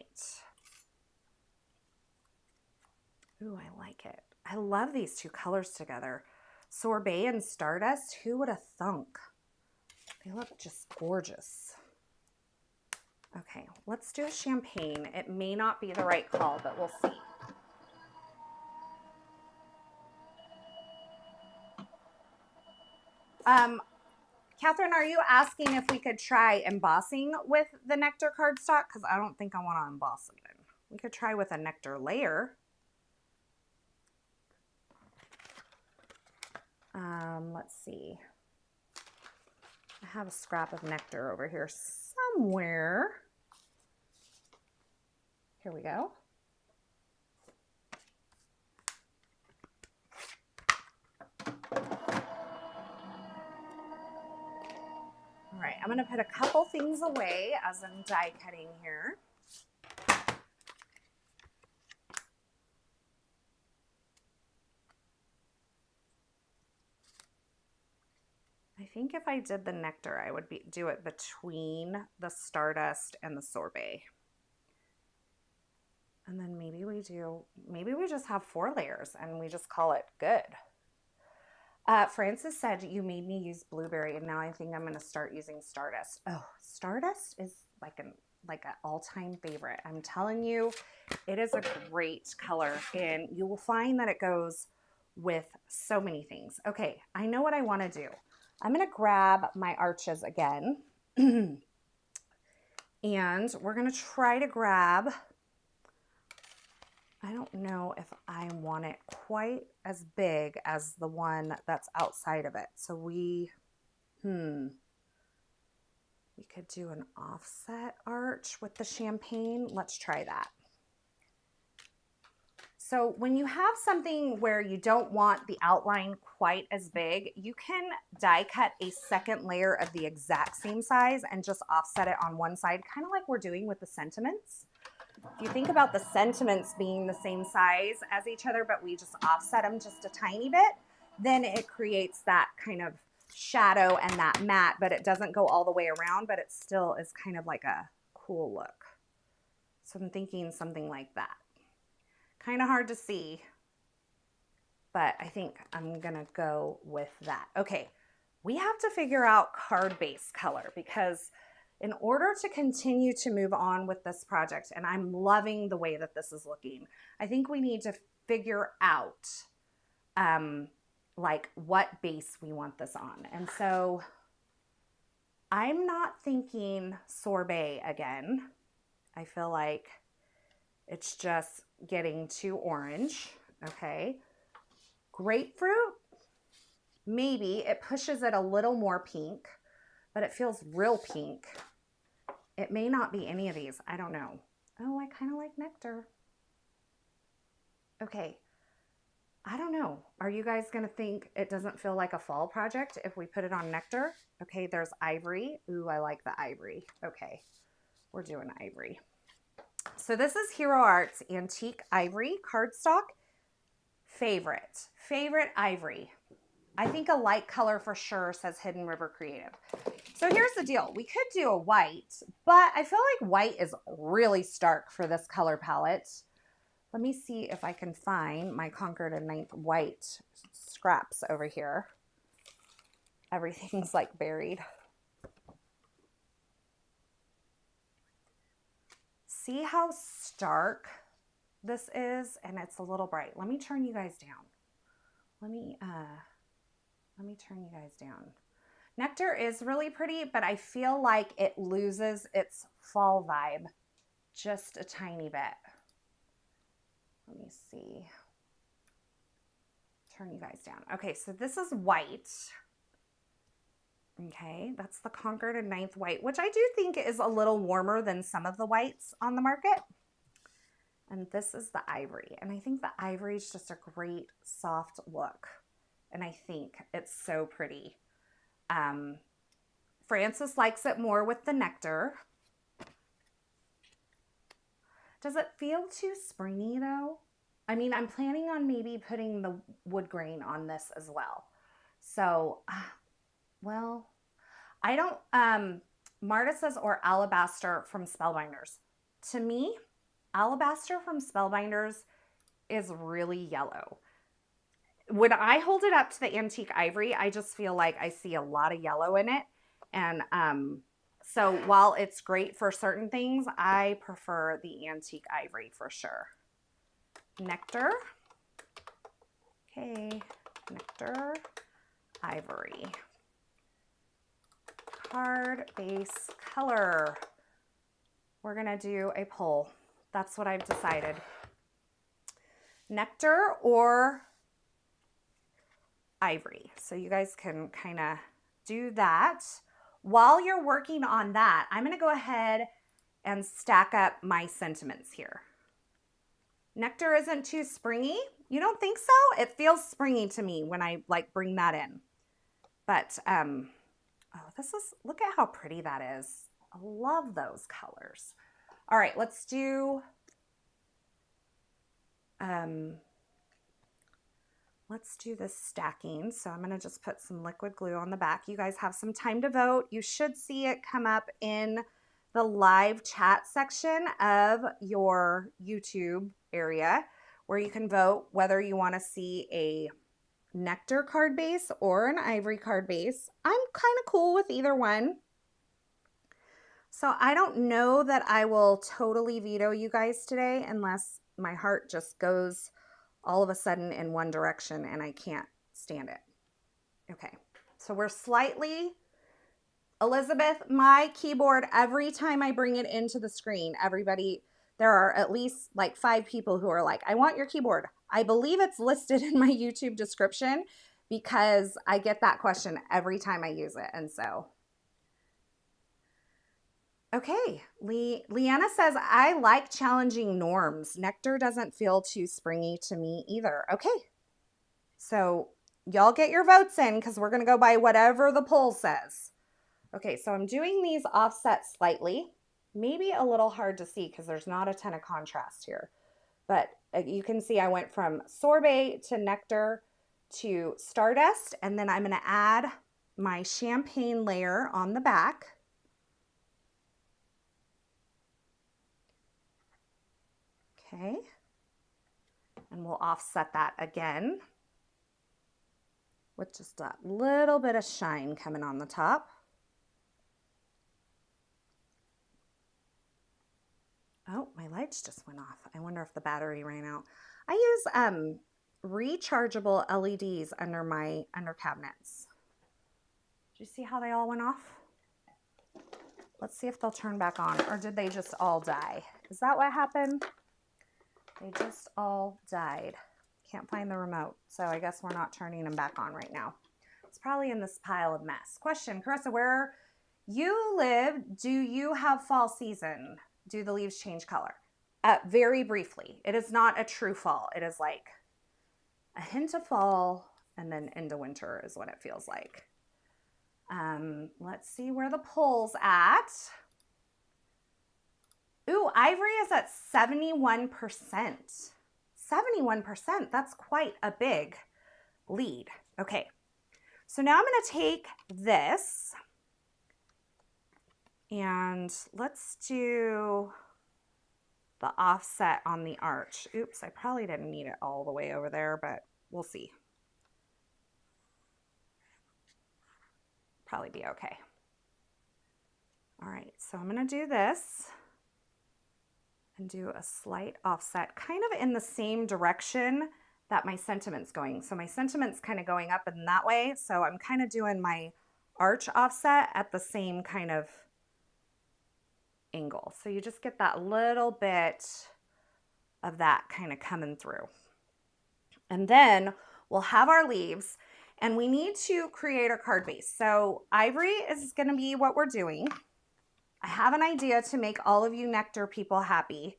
Ooh, I like it. I love these two colors together. Sorbet and Stardust, who would have thunk? They look just gorgeous. Okay, let's do a champagne. It may not be the right call, but we'll see. Catherine, are you asking if we could try embossing with the Nectar cardstock? Because I don't think I want to emboss again. We could try with a Nectar layer. Let's see. I have a scrap of Nectar over here somewhere. Here we go. All right, I'm gonna put a couple things away as I'm die cutting here. I think if I did the Nectar, I would do it between the Stardust and the Sorbet. And then maybe we just have 4 layers and we just call it good. Francis said, you made me use blueberry, and now I think I'm gonna start using Stardust. Oh, Stardust is like an all-time favorite. I'm telling you, it is a great color, and you will find that it goes with so many things. Okay, I know what I wanna do. I'm gonna grab my arches again, and we're gonna try to grab, I don't know if I want it quite as big as the one that's outside of it. So we could do an offset arch with the champagne. Let's try that. So when you have something where you don't want the outline quite as big, you can die cut a second layer of the exact same size and just offset it on one side, kind of like we're doing with the sentiments. If you think about the sentiments being the same size as each other, but we just offset them just a tiny bit, then it creates that kind of shadow and that matte, but it doesn't go all the way around, but it still is kind of like a cool look. So I'm thinking something like that. Kind of hard to see, but I think I'm gonna go with that. Okay, we have to figure out card base color, because in order to continue to move on with this project, and I'm loving the way that this is looking, I think we need to figure out like what base we want this on. And so I'm not thinking Sorbet again. I feel like it's just getting too orange. Okay. Grapefruit, maybe it pushes it a little more pink. but it feels real pink. It may not be any of these. I don't know. Oh, I kind of like Nectar. Okay. I don't know. Are you guys going to think it doesn't feel like a fall project if we put it on Nectar? Okay, there's Ivory. Ooh, I like the Ivory. Okay, we're doing Ivory. So this is Hero Arts Antique Ivory cardstock. Favorite Ivory. I think a light color for sure, says Hidden River Creative. So here's the deal. We could do a white, but I feel like white is really stark for this color palette. Let me see if I can find my Concord and 9th white scraps over here. Everything's like buried. See how stark this is? And it's a little bright. Let me turn you guys down. Let me turn you guys down. Nectar is really pretty, but I feel like it loses its fall vibe just a tiny bit. Let me see. Turn you guys down. Okay, so this is white. Okay, that's the Concord and 9th white, which I do think is a little warmer than some of the whites on the market. And this is the Ivory. And I think the Ivory is just a great soft look. And I think it's so pretty. Frances likes it more with the Nectar. Does it feel too springy though? I mean, I'm planning on maybe putting the wood grain on this as well. So, well, I don't, Marta says, or Alabaster from Spellbinders. To me, Alabaster from Spellbinders is really yellow. When I hold it up to the Antique Ivory, I just feel like I see a lot of yellow in it. And so while it's great for certain things, I prefer the Antique Ivory for sure. Nectar. Okay, Nectar, Ivory. Card base color. We're gonna do a poll. That's what I've decided. Nectar or Ivory. So you guys can kind of do that. While you're working on that, I'm going to go ahead and stack up my sentiments here. Nectar isn't too springy. You don't think so? It feels springy to me when I like bring that in. But, oh, this is, look at how pretty that is. I love those colors. All right, let's do, this stacking. So I'm going to just put some liquid glue on the back. You guys have some time to vote. You should see it come up in the live chat section of your YouTube area where you can vote whether you want to see a Nectar card base or an Ivory card base. I'm kind of cool with either one. So I don't know that I will totally veto you guys today unless my heart just goes all of a sudden in one direction and I can't stand it. Okay, so we're slightly, Elizabeth, my keyboard, every time I bring it into the screen, everybody, there are at least like 5 people who are like, I want your keyboard. I believe it's listed in my YouTube description because I get that question every time I use it. And so, okay, Leanna says, I like challenging norms. Nectar doesn't feel too springy to me either. Okay, so y'all get your votes in because we're going to go by whatever the poll says. Okay, so I'm doing these offset slightly. Maybe a little hard to see because there's not a ton of contrast here. But you can see I went from Sorbet to Nectar to Stardust. And then I'm going to add my champagne layer on the back. Okay, and we'll offset that again with just a little bit of shine coming on the top. Oh, my lights just went off. I wonder if the battery ran out. I use rechargeable LEDs under cabinets. Did you see how they all went off? Let's see if they'll turn back on, or did they just all die? Is that what happened? They just all died. Can't find the remote, so I guess we're not turning them back on right now. It's probably in this pile of mess. Question, Carissa, where do you have fall season? Do the leaves change color? Very briefly. It is not a true fall. It is like a hint of fall and then into winter is what it feels like. Let's see where the pull's at. Ooh, ivory is at 71%. 71%, that's quite a big lead. Okay, so now I'm gonna take this and let's do the offset on the arch. Oops, I probably didn't need it all the way over there, but we'll see. Probably be okay. All right, so I'm gonna do this and do a slight offset, kind of in the same direction that my sentiment's going. So my sentiment's kind of going up in that way. So I'm kind of doing my arch offset at the same kind of angle. So you just get that little bit of that kind of coming through. And then we'll have our leaves and we need to create our card base. So ivory is going to be what we're doing. I have an idea to make all of you nectar people happy.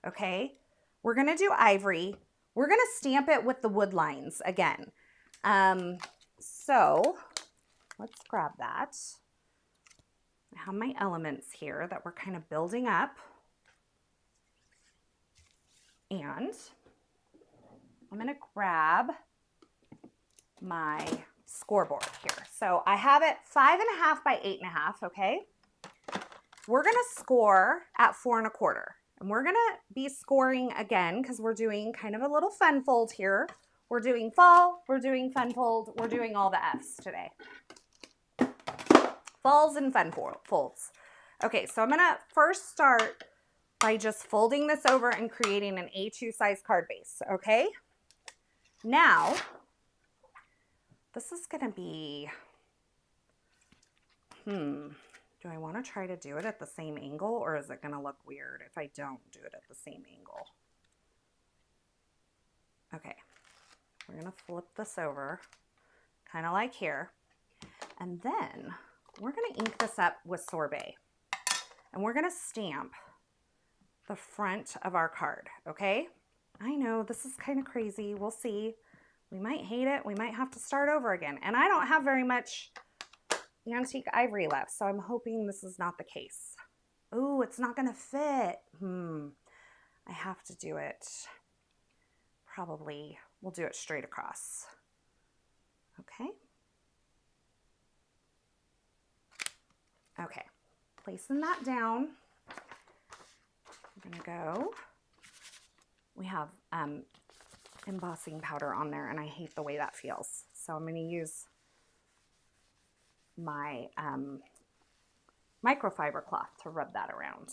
Okay. We're going to do ivory. We're going to stamp it with the wood lines again. So let's grab that. I have my elements here that we're kind of building up. And I'm going to grab my scoreboard here. So I have it 5.5 by 8.5, okay? We're going to score at 4 1/4. And we're going to be scoring again because we're doing kind of a little fun fold here. We're doing fall, we're doing fun fold, we're doing all the F's today. Falls and fun folds. Okay, so I'm going to first start by just folding this over and creating an A2 size card base, okay? Now, this is going to be, do I want to try to do it at the same angle or is it going to look weird if I don't do it at the same angle? Okay, we're going to flip this over, kind of like here. And then we're going to ink this up with Sorbet. And we're going to stamp the front of our card, okay? I know this is kind of crazy. We'll see. We might hate it. We might have to start over again. And I don't have very much antique ivory left, so I'm hoping this is not the case. Oh, it's not going to fit. I have to do it. Probably we'll do it straight across. Okay. Okay, placing that down. I'm gonna go. We have embossing powder on there and I hate the way that feels. So I'm gonna use my microfiber cloth to rub that around.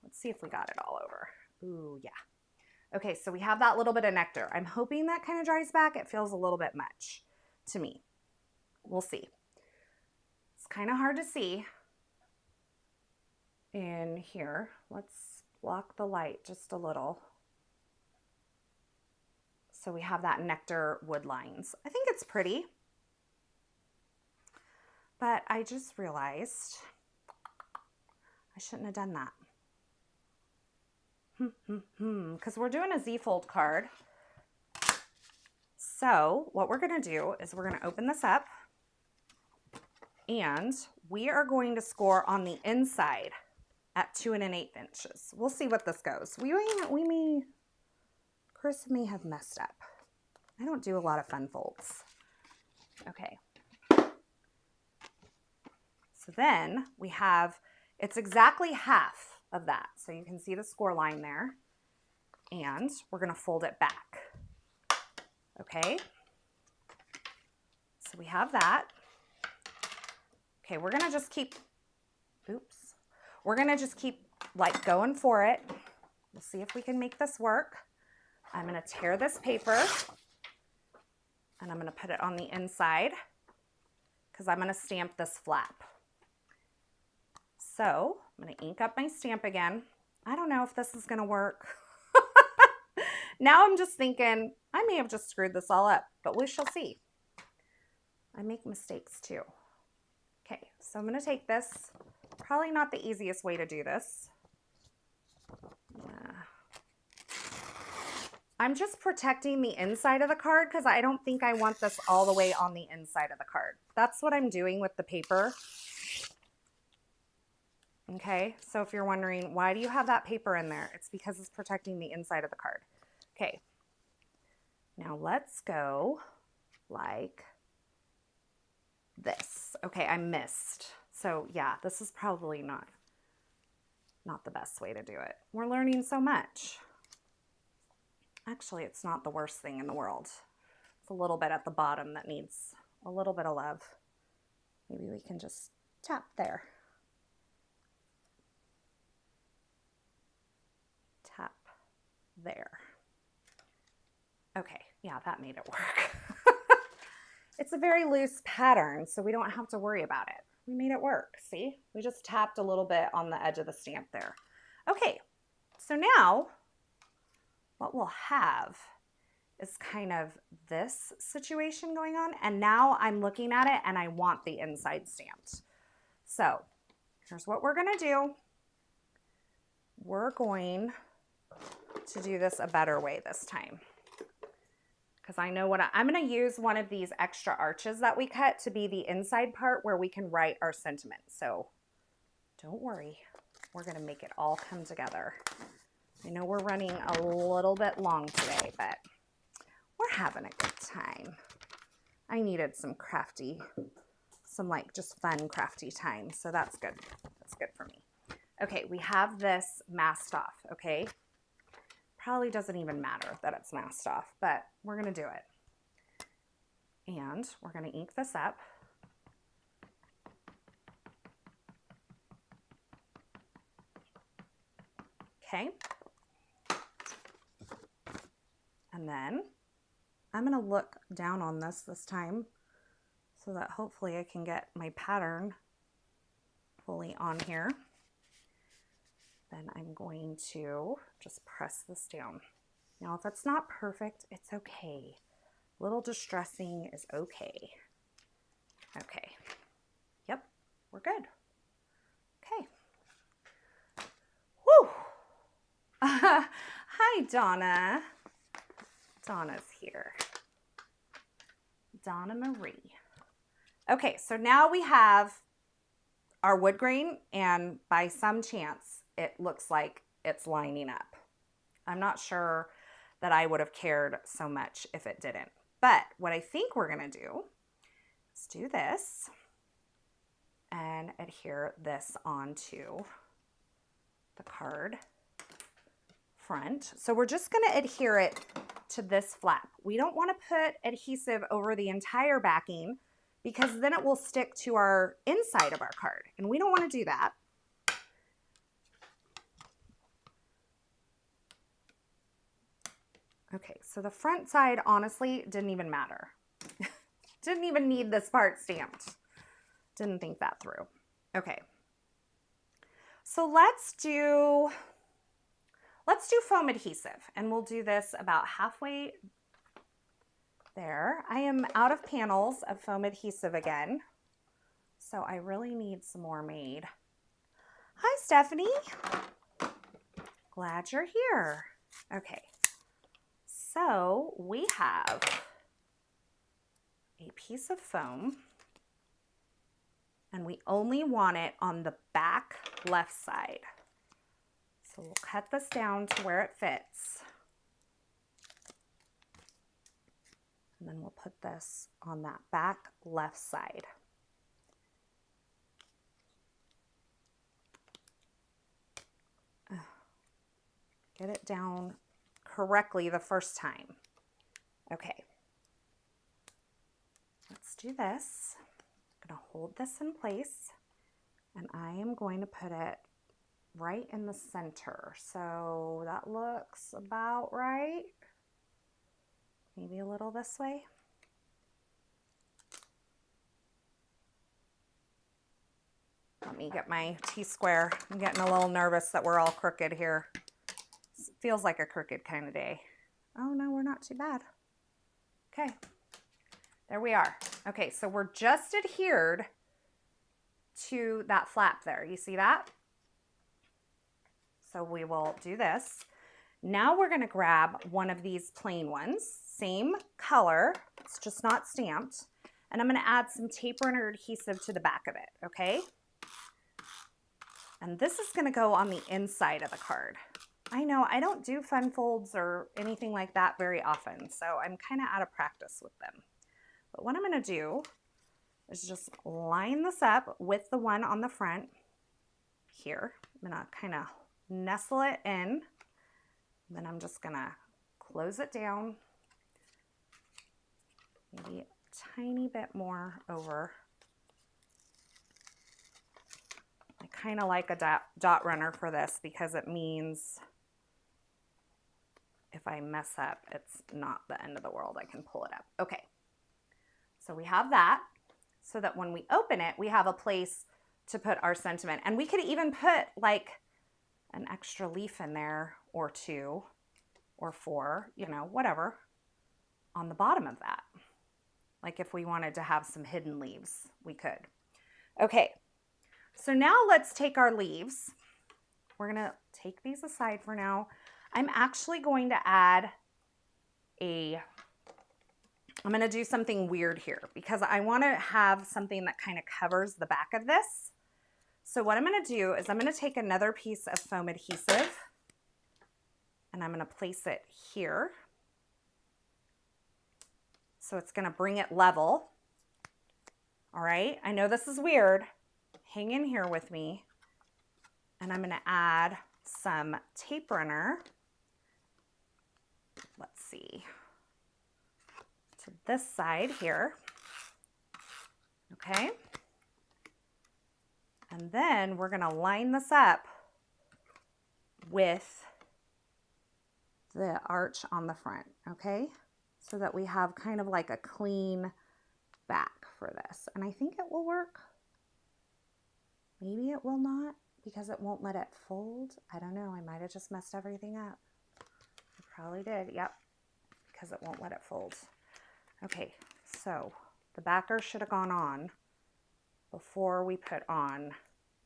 Let's see if we got it all over. Ooh, yeah. Okay, so we have that little bit of nectar. I'm hoping that kind of dries back. It feels a little bit much to me. We'll see. It's kind of hard to see in here. Let's block the light just a little. So we have that nectar wood lines. I think it's pretty. But I just realized I shouldn't have done that. Because we're doing a Z-fold card. So what we're going to do is we're going to open this up and we are going to score on the inside at 2 1/8 inches. We'll see what this goes. Carissa may have messed up. I don't do a lot of fun folds. Okay. So then we have, it's exactly half of that. So you can see the score line there. And we're going to fold it back. Okay. So we have that. Okay, we're going to just keep, we're going to just keep like going for it. We'll see if we can make this work. I'm going to tear this paper and I'm going to put it on the inside because I'm going to stamp this flap. So I'm going to ink up my stamp again. I don't know if this is going to work. Now I'm just thinking I may have just screwed this all up, but we shall see. I make mistakes too. Okay, so I'm going to take this Probably not the easiest way to do this. I'm just protecting the inside of the card because I don't think I want this all the way on the inside of the card. That's what I'm doing with the paper. Okay, so if you're wondering, why do you have that paper in there? It's because it's protecting the inside of the card. Okay, now let's go like this. Okay, I missed. So yeah, this is probably not the best way to do it. We're learning so much. Actually, it's not the worst thing in the world. It's a little bit at the bottom that needs a little bit of love. Maybe we can just tap there. Tap there. Okay, yeah, that made it work. It's a very loose pattern, so we don't have to worry about it. We made it work, see? We just tapped a little bit on the edge of the stamp there. Okay, so now what we'll have is kind of this situation going on, and now I'm looking at it and I want the inside stamped. So here's what we're gonna do. We're going to do this a better way this time, because I know what I'm going to use one of these extra arches that we cut to be the inside part where we can write our sentiment. So don't worry, we're going to make it all come together. I know we're running a little bit long today, but we're having a good time. I needed some crafty, some like just fun crafty time. So that's good. That's good for me. Okay, we have this masked off, okay? Probably doesn't even matter that it's masked off, but we're gonna do it. And we're gonna ink this up. Okay. And then I'm gonna look down on this time so that hopefully I can get my pattern fully on here. Then I'm going to just press this down. Now, if it's not perfect, it's okay. A little distressing is okay. Okay. Yep, we're good. Okay. Whew. Hi, Donna. Donna's here. Donna Marie. Okay, so now we have our wood grain, and by some chance, it looks like it's lining up. I'm not sure that I would have cared so much if it didn't. But what I think we're gonna do is do this and adhere this onto the card front. So we're just gonna adhere it to this flap. We don't wanna put adhesive over the entire backing because then it will stick to our inside of our card, and we don't wanna do that. Okay, so the front side honestly didn't even matter. Didn't even need this part stamped. Didn't think that through. Okay, so let's do foam adhesive, and we'll do this about halfway there. I am out of panels of foam adhesive again, so I really need some more made. Hi, Stephanie. Glad you're here. Okay. So we have a piece of foam, and we only want it on the back left side. So we'll cut this down to where it fits. And then we'll put this on that back left side. Get it down correctly the first time. Okay, let's do this. I'm gonna hold this in place, and I am going to put it right in the center. So that looks about right. Maybe a little this way. Let me get my T-square. I'm getting a little nervous that we're all crooked here. Feels like a crooked kind of day. Oh no, we're not too bad. Okay, there we are. Okay, so we're just adhered to that flap there. You see that? So we will do this. Now we're gonna grab one of these plain ones, same color, it's just not stamped. And I'm gonna add some tape runner adhesive to the back of it, okay? And this is gonna go on the inside of the card. I know I don't do fun folds or anything like that very often, so I'm kind of out of practice with them. But what I'm gonna do is just line this up with the one on the front here. I'm gonna kind of nestle it in. Then I'm just gonna close it down, maybe a tiny bit more over. I kind of like a dot runner for this because it means if I mess up, it's not the end of the world. I can pull it up. Okay, so we have that so that when we open it, we have a place to put our sentiment. And we could even put like an extra leaf in there or 2 or 4, you know, whatever, on the bottom of that. Like if we wanted to have some hidden leaves, we could. Okay, so now let's take our leaves. We're gonna take these aside for now. I'm actually going to add I'm gonna do something weird here because I wanna have something that kind of covers the back of this. So what I'm gonna do is I'm gonna take another piece of foam adhesive and I'm gonna place it here. So it's gonna bring it level. All right, I know this is weird. Hang in here with me. And I'm gonna add some tape runner. Let's see, to this side here, okay? And then we're gonna line this up with the arch on the front, okay? So that we have kind of like a clean back for this. And I think it will work. Maybe it will not because it won't let it fold. I don't know, I might have just messed everything up. I probably did, yep, because it won't let it fold. Okay, so the backer should have gone on before we put on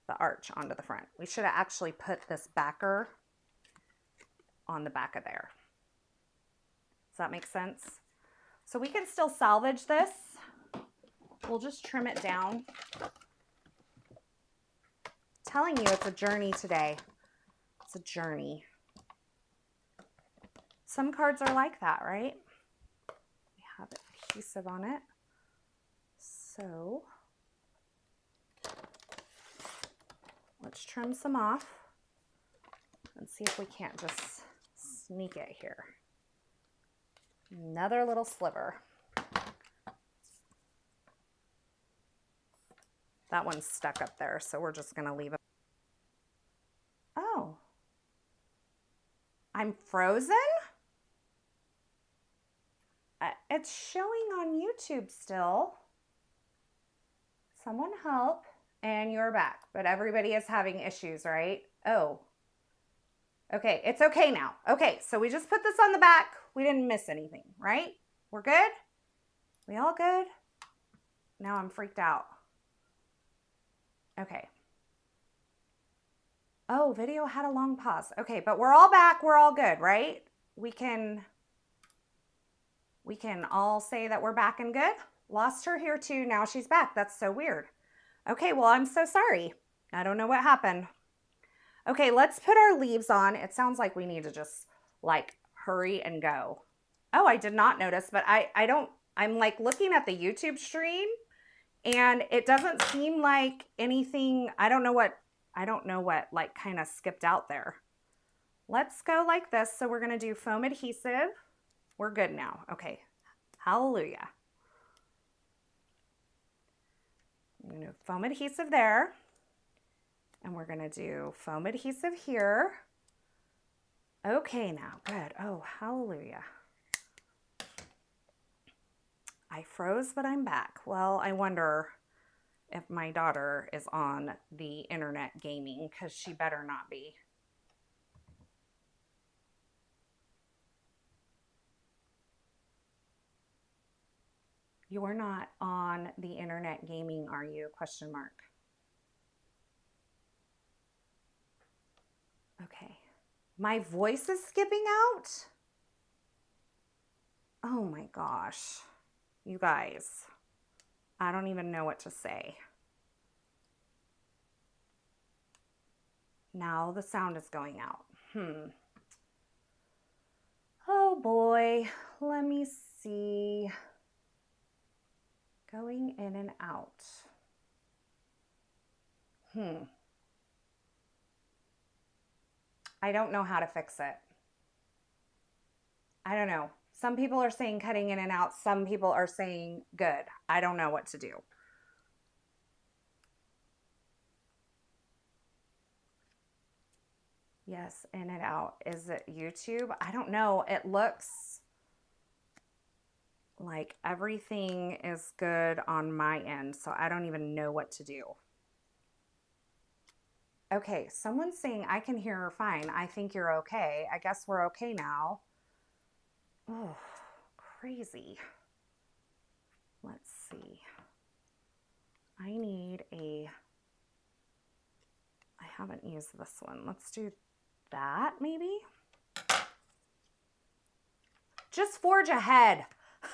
the arch onto the front. We should have actually put this backer on the back of there. Does that make sense? So we can still salvage this. We'll just trim it down. Telling you it's a journey today. It's a journey. Some cards are like that, right? We have adhesive on it. So let's trim some off and see if we can't just sneak it here. Another little sliver. That one's stuck up there, so we're just gonna leave it. Oh, I'm frozen? It's showing on YouTube still. Someone help, and you're back, but everybody is having issues, right? Oh, okay, it's okay now. Okay, so we just put this on the back. We didn't miss anything, right? We're good? We all good? Now I'm freaked out. Okay. Oh, video had a long pause. Okay, but we're all back. We're all good, right? We can all say that we're back and good. Lost her here too. Now she's back. That's so weird. Okay, well, I'm so sorry. I don't know what happened. Okay, let's put our leaves on. It sounds like we need to just like hurry and go. Oh, I did not notice, but I'm like looking at the YouTube stream and it doesn't seem like anything, I don't know what like kind of skipped out there. Let's go like this. So we're gonna do foam adhesive. We're good now. Okay, hallelujah. I'm gonna do foam adhesive there. And we're gonna do foam adhesive here. Okay now, good. Oh, hallelujah. I froze, but I'm back. Well, I wonder if my daughter is on the internet gaming, because she better not be. You're not on the internet gaming, are you? Question mark. My voice is skipping out? Oh my gosh. You guys, I don't even know what to say. Now the sound is going out. Oh boy, let me see. Going in and out. I don't know how to fix it. I don't know. Some people are saying cutting in and out. Some people are saying good. I don't know what to do. Yes, in and out. Is it YouTube? I don't know. It looks like everything is good on my end, so I don't even know what to do. Okay, someone's saying I can hear her fine. I think you're okay. I guess we're okay now. Oh, crazy. Let's see. I haven't used this one. Let's do that maybe. Just forge ahead.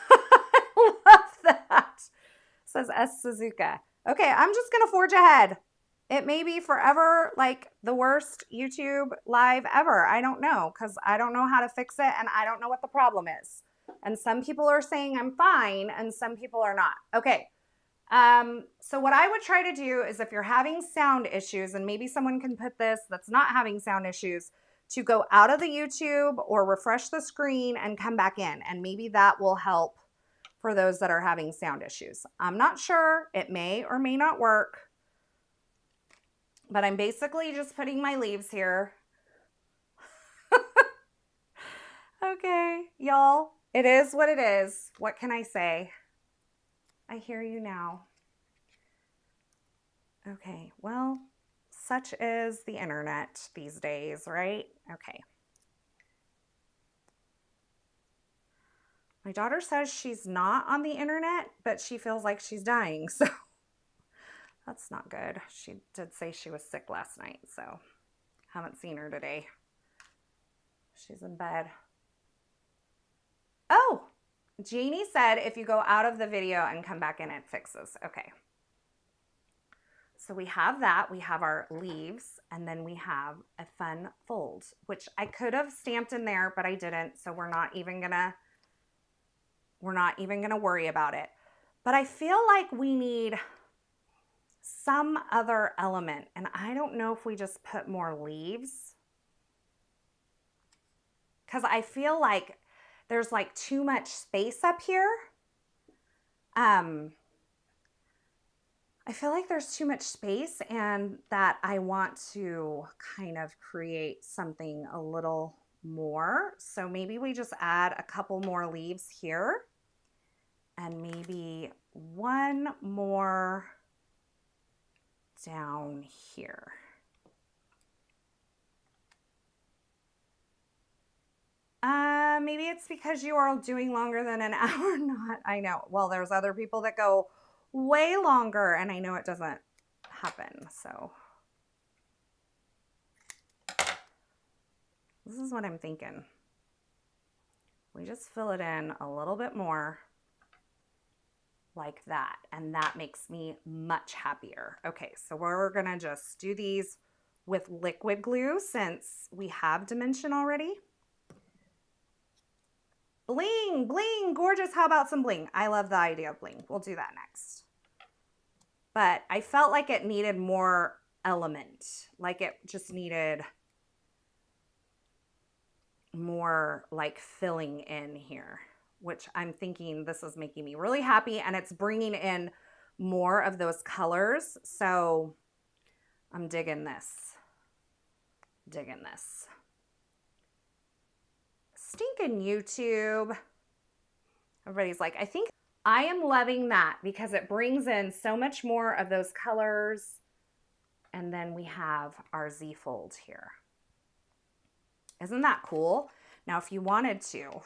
I love that. Says S. Suzuka. Okay, I'm just going to forge ahead. It may be forever like the worst YouTube live ever. I don't know, because I don't know how to fix it and I don't know what the problem is. And some people are saying I'm fine and some people are not. Okay. So what I would try to do is, if you're having sound issues, and maybe someone can put this that's not having sound issues, to go out of the YouTube or refresh the screen and come back in. And maybe that will help for those that are having sound issues. I'm not sure. It may or may not work. But I'm basically just putting my leaves here. Okay, y'all, it is what it is. What can I say? I hear you now. Okay, well, such is the internet these days, right? Okay. My daughter says she's not on the internet, but she feels like she's dying, so that's not good. She did say she was sick last night, so haven't seen her today. She's in bed. Oh, Jeannie said if you go out of the video and come back in, it fixes. Okay. So we have that. We have our leaves, and then we have a fun fold, which I could have stamped in there, but I didn't. So we're not even gonna worry about it. But I feel like we need some other element, and I don't know if we just put more leaves, because I feel like there's like too much space up here. I feel like there's too much space, and that I want to kind of create something a little more. So maybe we just add a couple more leaves here, and maybe one more down here. Maybe it's because you are doing longer than an hour. Not, I know. Well, there's other people that go way longer, and I know it doesn't happen. So this is what I'm thinking. We just fill it in a little bit more like that, and that makes me much happier. Okay, so we're gonna just do these with liquid glue since we have dimension already. Bling, bling, gorgeous. How about some bling? I love the idea of bling. We'll do that next. But I felt like it needed more element. Like it just needed more like filling in here, which I'm thinking this is making me really happy, and it's bringing in more of those colors. So I'm digging this. Digging this. Stinking YouTube. Everybody's like, I think I am loving that because it brings in so much more of those colors. And then we have our Z fold here. Isn't that cool? Now, if you wanted to, you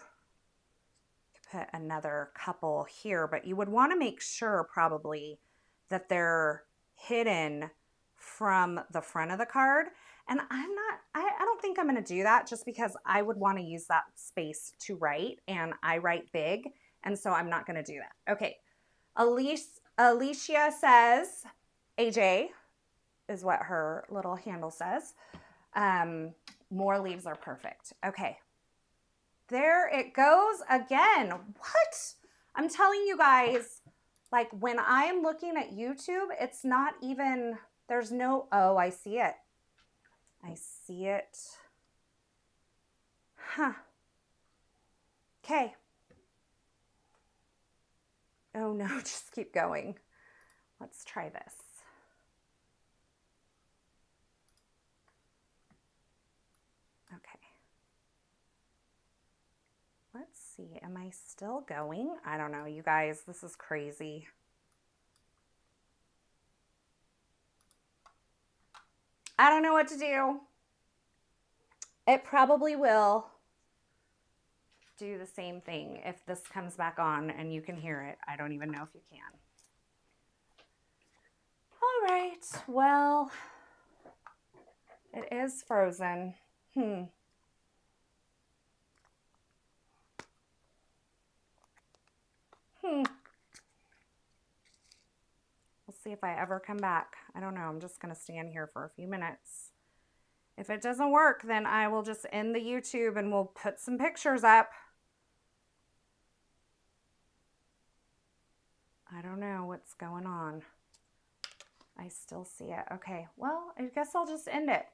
could put another couple here, but you would want to make sure probably that they're hidden from the front of the card. And I don't think I'm going to do that just because I would want to use that space to write, and I write big. And so I'm not going to do that. Okay. Alicia says, AJ is what her little handle says. More leaves are perfect. Okay. There it goes again. What? I'm telling you guys, like when I'm looking at YouTube, it's not even, there's no, oh, I see it. I see it. Huh. Okay. Oh no, just keep going. Let's try this. Okay. Let's see, am I still going? I don't know, you guys, this is crazy. I don't know what to do. It probably will do the same thing if this comes back on and you can hear it. I don't even know if you can. All right, well, it is frozen. We'll see if I ever come back. I don't know. I'm just going to stand here for a few minutes. If it doesn't work, then I will just end the YouTube and we'll put some pictures up. I don't know what's going on. I still see it. Okay, well, I guess I'll just end it.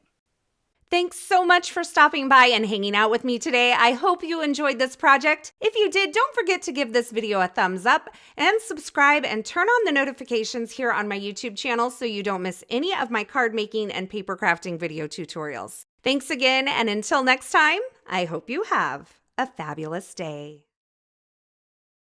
Thanks so much for stopping by and hanging out with me today. I hope you enjoyed this project. If you did, don't forget to give this video a thumbs up and subscribe and turn on the notifications here on my YouTube channel so you don't miss any of my card making and paper crafting video tutorials. Thanks again, and until next time, I hope you have a fabulous day.